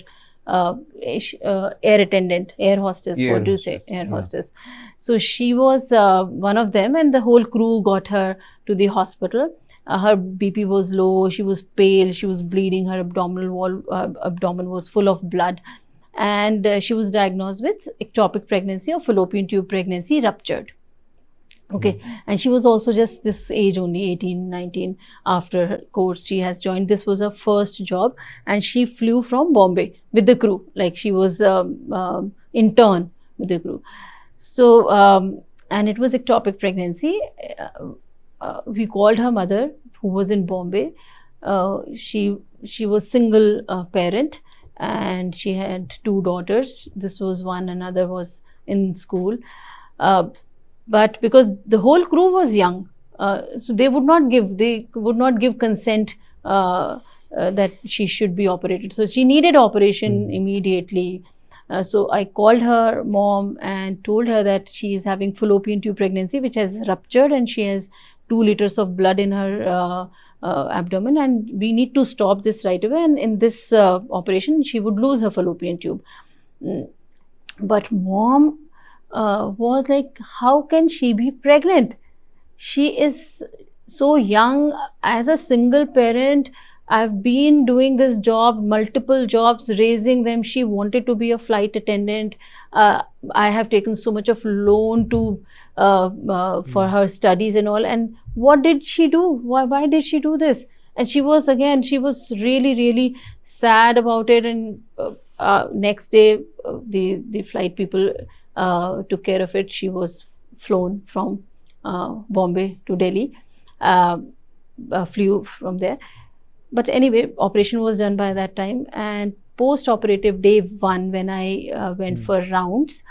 attendant, air hostess, what do you say, air hostess. So she was one of them, and the whole crew got her to the hospital. Her BP was low, she was pale, she was bleeding, her abdomen was full of blood, and she was diagnosed with ectopic pregnancy or fallopian tube pregnancy ruptured. Okay, and she was also just this age only, 18, 19. After her course, she has joined. This was her first job, and she flew from Bombay with the crew, like she was intern with the crew. So, and it was ectopic pregnancy. We called her mother, who was in Bombay. She was single parent, and she had 2 daughters. This was one, another was in school. But because the whole crew was young, so they would not give consent that she should be operated. So she needed operation immediately. So I called her mom and told her that she is having fallopian tube pregnancy, which has ruptured, and she has 2 liters of blood in her abdomen, and we need to stop this right away. And in this operation, she would lose her fallopian tube. But mom was like, how can she be pregnant? She is so young. As a single parent, I've been doing this job, multiple jobs, raising them. She wanted to be a flight attendant. I have taken so much of loan to for her studies and all. And what did she do? Why did she do this? And she was really, really sad about it. And next day, the flight people took care of it. She was flown from Bombay to Delhi, flew from there. But anyway, operation was done by that time. And post-operative day 1, when I went for rounds,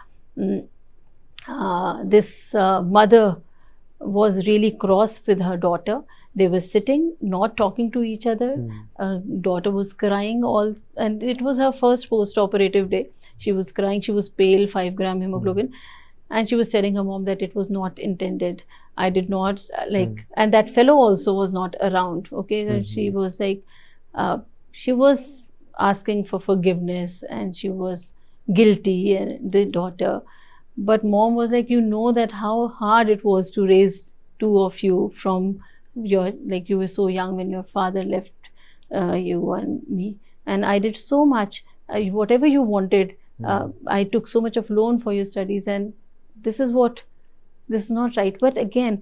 this mother was really cross with her daughter, They were sitting, not talking to each other. Daughter was crying and it was her first post-operative day. She was crying, she was pale, 5-gram hemoglobin. And she was telling her mom that it was not intended. I did not and that fellow also was not around. Okay, and she was like, she was asking for forgiveness and she was guilty, and the daughter. But mom was like, you know that how hard it was to raise two of you from your, like, you were so young when your father left you and me, and I did so much, whatever you wanted. I took so much of loan for your studies, and this is not right. But again,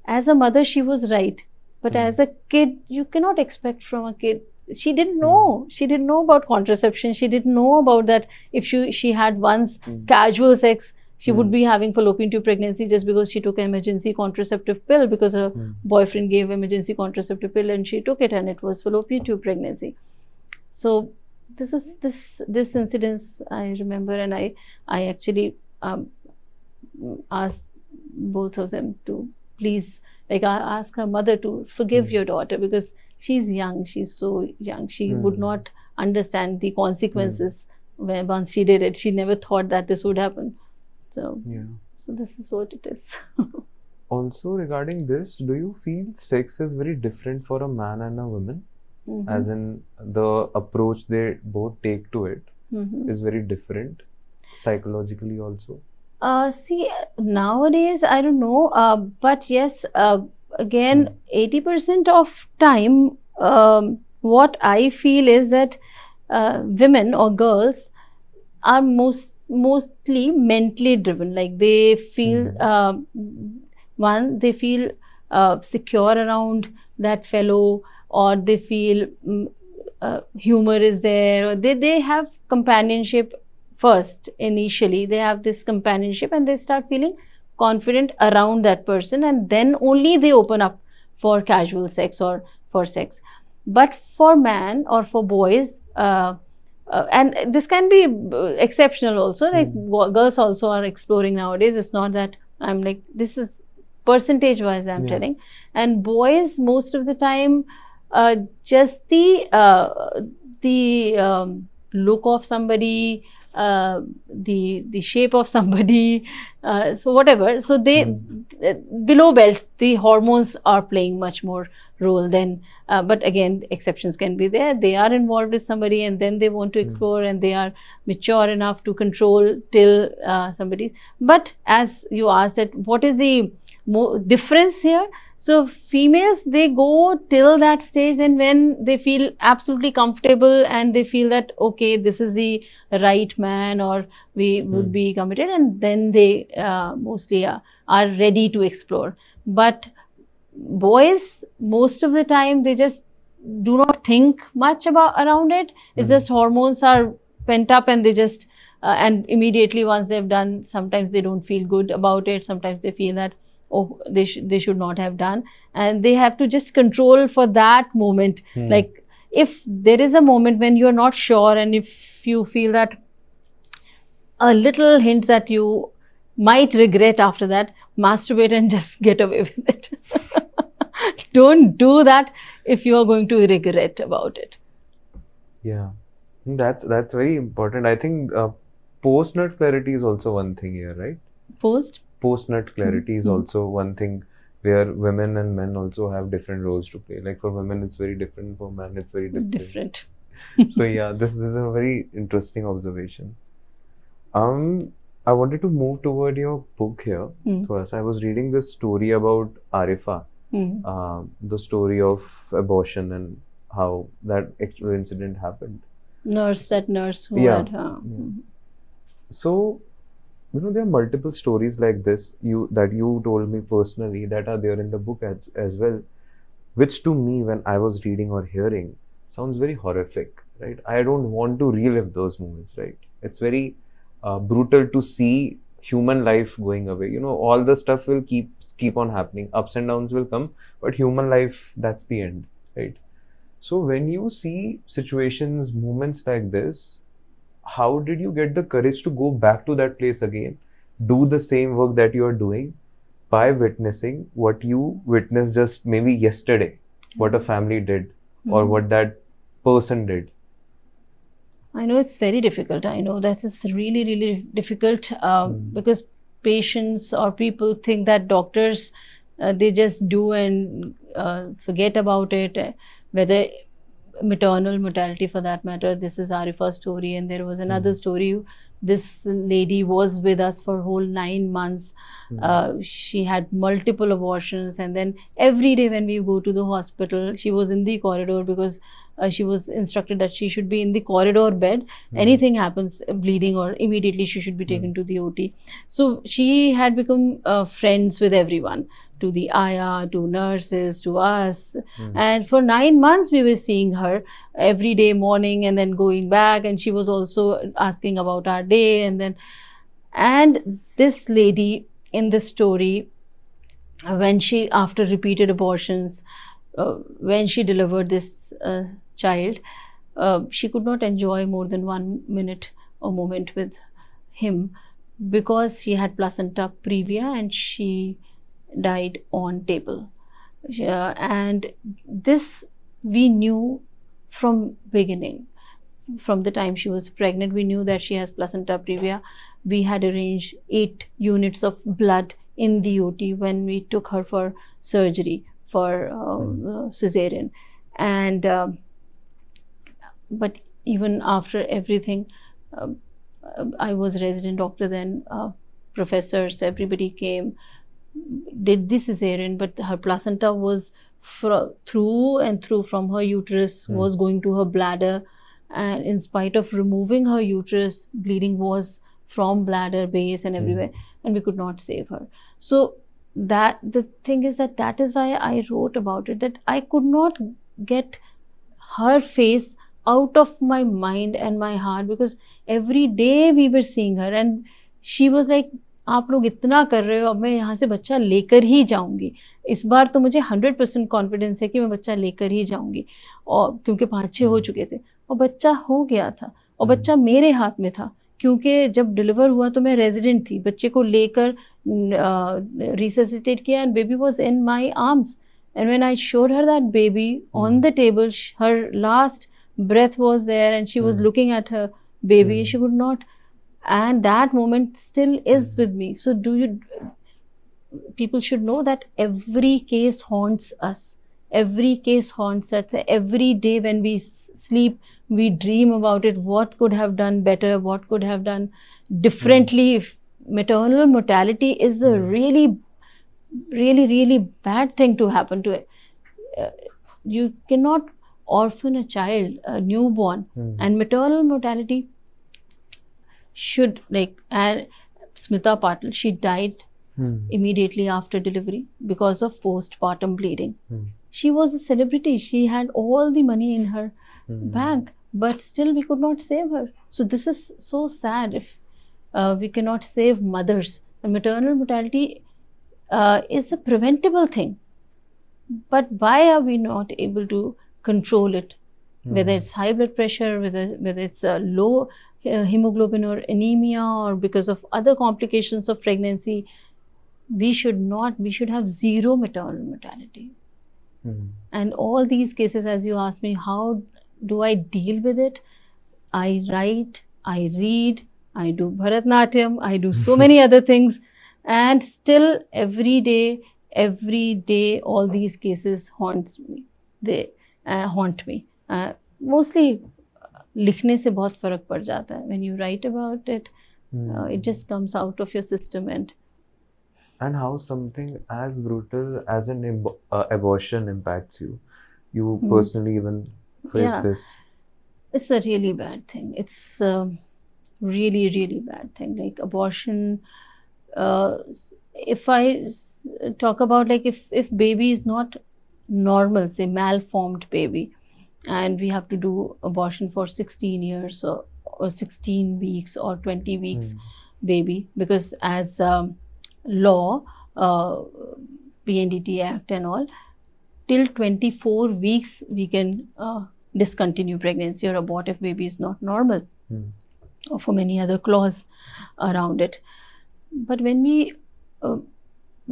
as a mother, she was right. But as a kid, you cannot expect from a kid. She didn't know. She didn't know about contraception. She didn't know about that. If she had once casual sex, she would be having fallopian tube pregnancy just because she took an emergency contraceptive pill, because her boyfriend gave emergency contraceptive pill and she took it, and it was fallopian tube pregnancy. So this incidents I remember, and I actually asked both of them to please, like, I asked her mother to forgive your daughter, because she's young, she's so young. She would not understand the consequences when once she did it. She never thought that this would happen. So, so this is what it is. Also, regarding this, do you feel sex is very different for a man and a woman? As in, the approach they both take to it is very different, psychologically also? See, nowadays, I don't know, but yes, again, 80% of time, what I feel is that women or girls are mostly mentally driven. Like, they feel, they feel secure around that fellow, or they feel humor is there, or they have companionship first. Initially they have this companionship and they start feeling confident around that person, and then only they open up for casual sex or for sex. But for man or for boys, and this can be exceptional also, like girls also are exploring nowadays. It's not that I'm like, this is percentage wise I'm telling. And boys, most of the time, just the look of somebody, the shape of somebody, so whatever, so they below belt, the hormones are playing much more role than but again, exceptions can be there. They are involved with somebody and then they want to explore, and they are mature enough to control till somebody. But as you asked, that what is the difference here? So females, they go till that stage, and when they feel absolutely comfortable and they feel that, okay, this is the right man, or we would be committed, and then they mostly are ready to explore. But boys, most of the time, they just do not think much around it. It's just hormones are pent up, and they just and immediately once they've done, sometimes they don't feel good about it. Sometimes they feel that, oh, they should not have done, and they have to just control for that moment. Like, if there is a moment when you're not sure, and if you feel that a little hint that you might regret after that, masturbate and just get away with it. Don't do that if you are going to regret about it. Yeah, that's very important. I think post-nut clarity is also one thing here, right? Post-nut clarity is also one thing where women and men also have different roles to play. Like, for women it's very different, for men it's very different. So yeah, this is a very interesting observation. I wanted to move toward your book here. First, I was reading this story about Arifa, the story of abortion and how that actual incident happened. That nurse who had her. So, you know, there are multiple stories like this that you told me personally that are there in the book as well, which to me, when I was reading or hearing, sounds very horrific, right? I don't want to relive those moments, right? It's very brutal to see human life going away. You know, all the stuff will keep on happening. Ups and downs will come, but human life, that's the end, right? So when you see situations, moments like this, how did you get the courage to go back to that place again, do the same work that you are doing, by witnessing what you witnessed just maybe yesterday, what a family did or what that person did? I know it's very difficult. I know that it's really, really difficult because patients or people think that doctors, they just do and forget about it. Whether maternal mortality for that matter, this is Arifa's story, and there was another story. This lady was with us for whole 9 months. She had multiple abortions, and then every day when we go to the hospital, she was in the corridor because she was instructed that she should be in the corridor bed. Anything happens, bleeding, or immediately she should be taken to the OT. So she had become friends with everyone, to the Aya, to nurses, to us. And for 9 months we were seeing her every day morning and then going back, and she was also asking about our day. And this lady in the story, when she, after repeated abortions, when she delivered this child, she could not enjoy more than 1 minute or moment with him because she had placenta previa and she died on table. And this we knew from beginning. From the time she was pregnant, we knew that she has placenta previa. We had arranged 8 units of blood in the OT when we took her for surgery for cesarean. And but even after everything, I was resident doctor then, professors, everybody came, did the cesarean, but her placenta was through and through from her uterus, was going to her bladder, and in spite of removing her uterus, bleeding was from bladder base and everywhere, and we could not save her. So that the thing is that is why I wrote about it, that I could not get her face out of my mind and my heart, because every day we were seeing her and she was like, आप लोग इतना कर रहे हो, अब मैं यहाँ से बच्चा लेकर ही जाऊंगी. इस बार तो मुझे 100% कॉन्फिडेंस है कि मैं बच्चा लेकर ही जाऊंगी, और क्योंकि 5-6 हो चुके थे और बच्चा हो गया था और बच्चा मेरे हाथ में था, क्योंकि जब डिलीवर हुआ तो मैं रेजिडेंट थी, बच्चे को लेकर रिससिटेट किया and baby was in my arms. And when I showed her that baby on the table, her last breath was there and she was looking at her baby. She could not, and that moment still is with me. So people should know that every case haunts us. Every case haunts us. Every day when we sleep, we dream about it. What could have done better? What could have done differently? Maternal mortality is a really, really, really bad thing to happen to it. You cannot orphan a child, a newborn, and maternal mortality should, like, and Smita Patil, she died immediately after delivery because of postpartum bleeding. She was a celebrity. She had all the money in her bank, but still we could not save her. So this is so sad if we cannot save mothers. And maternal mortality is a preventable thing. But why are we not able to control it? Whether it's high blood pressure, whether it's low hemoglobin or anemia, or because of other complications of pregnancy, we should have zero maternal mortality. And all these cases, as you asked me, how do I deal with it? I write, I read, I do Bharatnatyam, I do so many other things, and still every day all these cases haunts me. They haunt me. Mostly लिखने से बहुत फर्क पड़ जाता है. When you write about it, it just comes out of your system. And how something as brutal as an abortion impacts you. You personally even face this. It's a really bad thing. It's a really, really bad thing. Like abortion, if I talk about, like, if baby is not normal, say malformed baby, and we have to do abortion for 16 years or 16 weeks or 20 weeks baby, because as law, PNDT Act and all, till 24 weeks we can discontinue pregnancy or abort if baby is not normal, or for many other clause around it. But when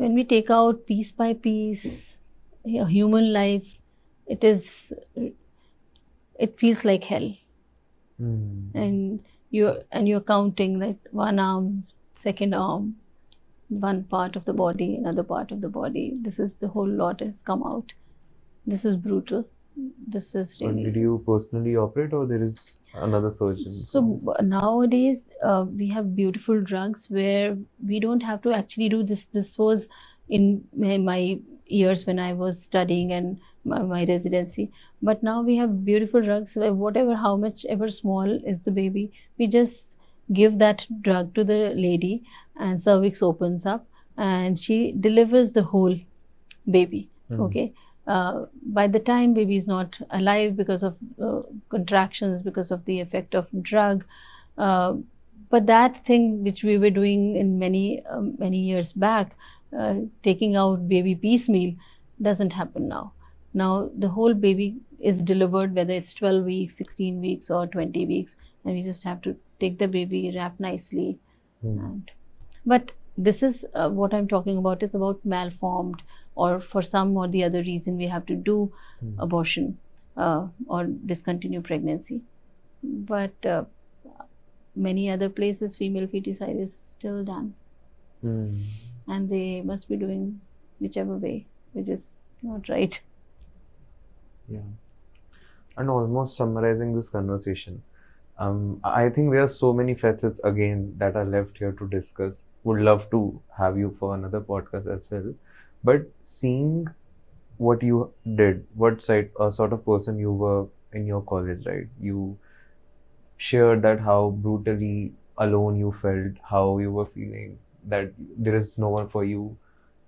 when we take out piece by piece a human life, it feels like hell. And you're counting like one arm, second arm, one part of the body, another part of the body. This is the whole lot has come out. This is brutal. This is really. Did you personally operate, or there is another surgeon? So nowadays we have beautiful drugs where we don't have to actually do this. This was in my years when I was studying and my residency. But now we have beautiful drugs where whatever, how much ever small is the baby, we just give that drug to the lady and cervix opens up and she delivers the whole baby. Okay. By the time baby is not alive because of contractions, because of the effect of drug, but that thing which we were doing in many years back, taking out baby piecemeal, doesn't happen now. Now the whole baby is delivered, whether it's 12 weeks, 16 weeks or 20 weeks, and we just have to take the baby, wrap nicely. But this is what I'm talking about is about malformed, or for some or the other reason we have to do abortion or discontinue pregnancy. But many other places female feticide is still done, and they must be doing whichever way, which is not right. Yeah. And almost summarizing this conversation, I think there are so many facets again that are left here to discuss. Would love to have you for another podcast as well. But seeing what you did, what sort of person you were in your college, right? You shared that how brutally alone you felt, how you were feeling, that there is no one for you,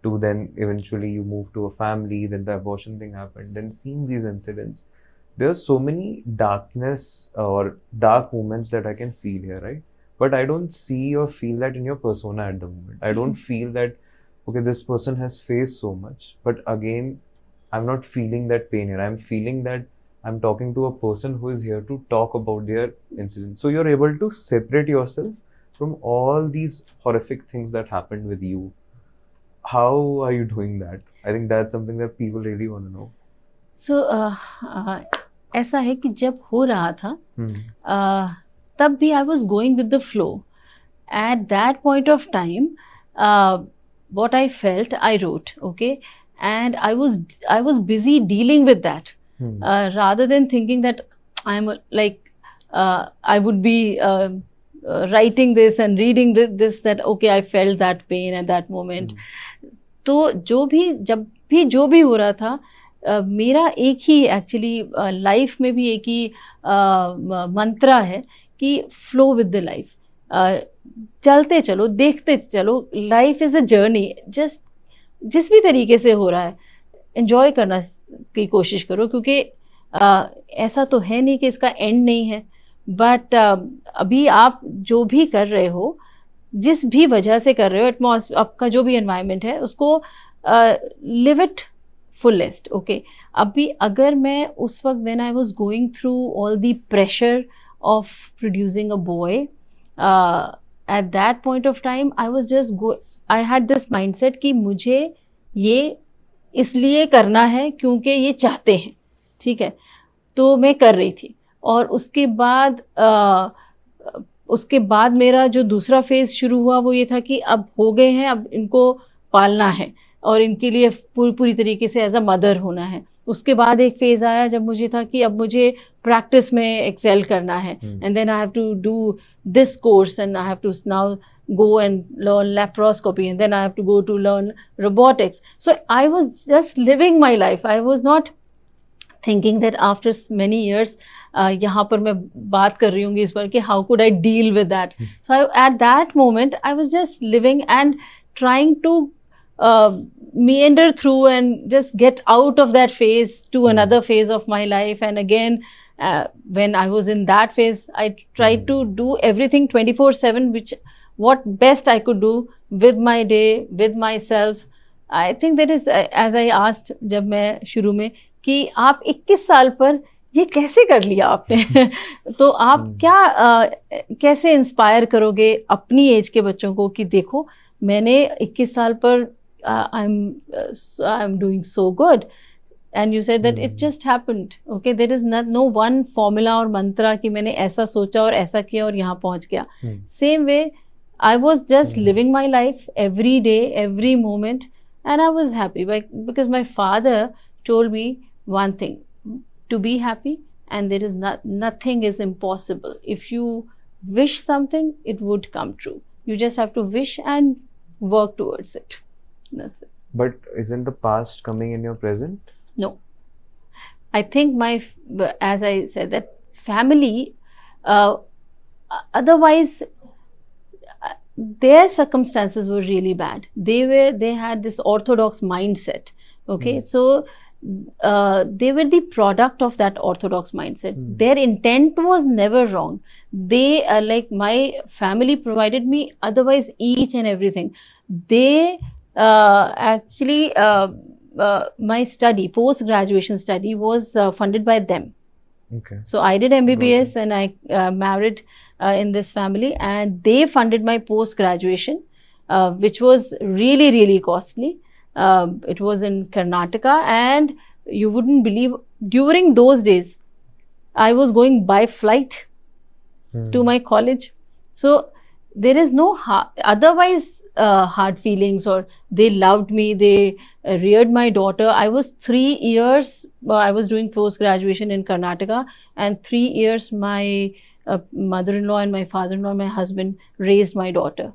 to then eventually you moved to a family, then the abortion thing happened, then seeing these incidents. There are so many darkness or dark moments that I can feel here, right? But I don't see or feel that in your persona at the moment. I don't feel that, okay, this person has faced so much, but again, I'm not feeling that pain here. I'm feeling that I'm talking to a person who is here to talk about their incidents. So you're able to separate yourself from all these horrific things that happened with you. How are you doing that? I think that's something that people really want to know. So, ऐसा है कि जब हो रहा था तब भी I was going with the flow. At that point of time, what I felt, I wrote, okay, and I was busy dealing with that rather than thinking that I'm like I would be writing this and reading this that okay, I felt that pain at that moment. तो जो भी हो रहा था, मेरा एक ही actually life में भी एक ही मंत्रा है कि फ्लो विद द लाइफ, चलते चलो, देखते चलो, life is a journey, just जिस भी तरीके से हो रहा है एंजॉय करना की कोशिश करो, क्योंकि ऐसा तो है नहीं कि इसका एंड नहीं है। बट अभी आप जो भी कर रहे हो, जिस भी वजह से कर रहे हो, एटमॉस्फेयर आपका जो भी एनवायरनमेंट है उसको लिव इट फुलेस्ट, ओके। अभी अगर मैं उस वक्त when I was going through all the pressure of producing a boy, at that point of time I had this mindset कि मुझे ये इसलिए करना है क्योंकि ये चाहते हैं, ठीक है, तो मैं कर रही थी। और उसके बाद मेरा जो दूसरा फेज़ शुरू हुआ वो ये था कि अब हो गए हैं, अब इनको पालना है और इनके लिए पूरी तरीके से एज अ मदर होना है। उसके बाद एक फेज़ आया जब मुझे था कि अब मुझे प्रैक्टिस में एक्सेल करना है, and then I have to do this course and I have to now go and learn laparoscopy, and then I have to go to learn robotics. So I was just living my life. I was not thinking that after many years यहाँ पर मैं बात कर रही हूँगी इस पर कि how could I deal with that. So at that moment I was just living and trying to meander through and just get out of that phase to another phase of my life. And again, when I was in that phase, I tried to do everything 24/7, which what best I could do with my day, with myself. I think that is, as I asked जब मैं शुरू में, कि आप 21 साल पर ये कैसे कर लिया आपने तो आप कैसे इंस्पायर करोगे अपनी एज के बच्चों को कि देखो मैंने 21 साल पर I'm doing so good. And you said that it just happened. Okay, there is no one formula or mantra कि मैंने ऐसा सोचा और ऐसा किया और यहाँ पहुँच गया. Same way, I was just living my life every day, every moment, and I was happy because my father told me one thing: to be happy, and there is nothing is impossible. If you wish something, it would come true. You just have to wish and work towards it. That's it. But isn't the past coming in your present? No. I think as I said, that family, otherwise, their circumstances were really bad. They had this orthodox mindset. Okay, so they were the product of that orthodox mindset. Their intent was never wrong. They like my family provided me otherwise each and everything. They actually my study, post-graduation study, was funded by them. Okay. So I did MBBS and I married in this family, and they funded my post-graduation, which was really, really costly. It was in Karnataka, and you wouldn't believe, during those days, I was going by flight to my college. So there is no otherwise hard feelings, or they loved me, they reared my daughter. I was 3 years, I was doing post-graduation in Karnataka, and 3 years my mother-in-law and my father-in-law, my husband, raised my daughter.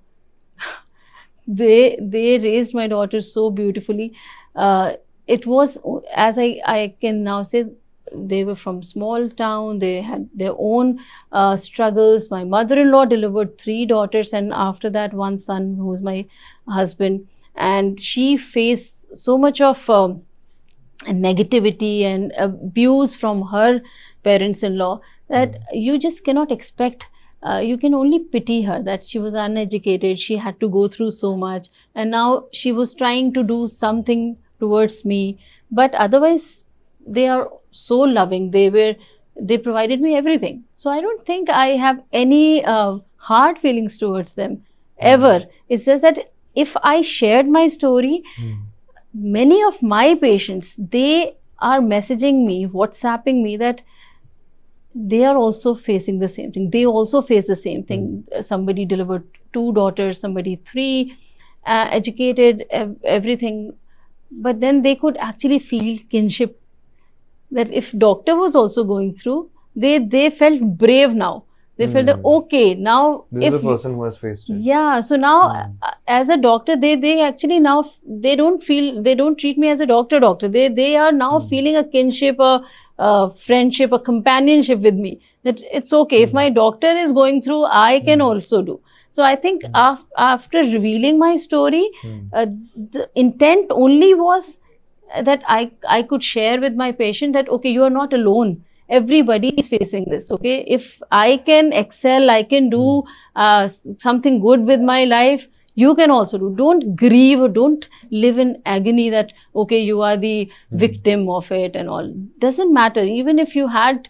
They raised my daughter so beautifully. It was, as I can now say, they were from small town. They had their own struggles. My mother-in-law delivered 3 daughters, and after that 1 son, who was my husband. And she faced so much of negativity and abuse from her parents-in-law that you just cannot expect. You can only pity her that she was uneducated, she had to go through so much, and now she was trying to do something towards me. But otherwise, they are so loving. They provided me everything. So I don't think I have any hard feelings towards them ever. It's just that if I shared my story, many of my patients, they are messaging me, WhatsApping me that they are also facing the same thing. They also face the same thing. Somebody delivered 2 daughters, somebody 3, educated, everything. But then they could actually feel kinship, that if doctor was also going through, they felt brave now. They felt that, okay, now this is the person who has faced it. Yeah, so now as a doctor, they actually now, they don't treat me as a doctor. They are now feeling a kinship, a friendship, a companionship with me. That it's okay, if my doctor is going through, I can also do. So I think after revealing my story, the intent only was that I could share with my patient that, okay, you are not alone. Everybody is facing this. Okay, if I can excel, I can do something good with my life, you can also do. Don't grieve, or don't live in agony that, okay, you are the victim of it and all. Doesn't matter. Even if you had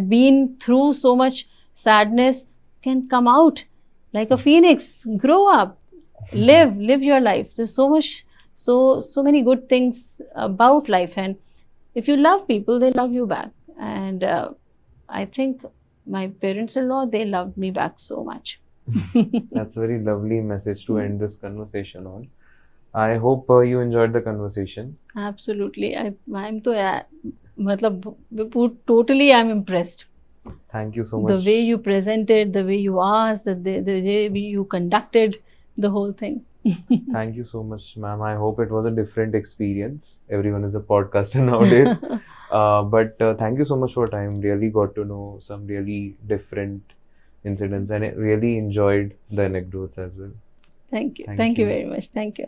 been through so much sadness, can come out like a phoenix, grow up, live your life. There's so much, so many good things about life, and if you love people, they love you back. And I think my parents-in-law, they loved me back so much. That's a very lovely message to end this conversation on. I hope you enjoyed the conversation. Absolutely. I'm totally, I'm impressed. Thank you so much. The way you presented, the way you asked, the way you conducted the whole thing. Thank you so much, ma'am. I hope it was a different experience. Everyone is a podcaster nowadays. But thank you so much for your time. Really got to know some really different incidents, and I really enjoyed the anecdotes as well. Thank you. Thank you very much. Thank you.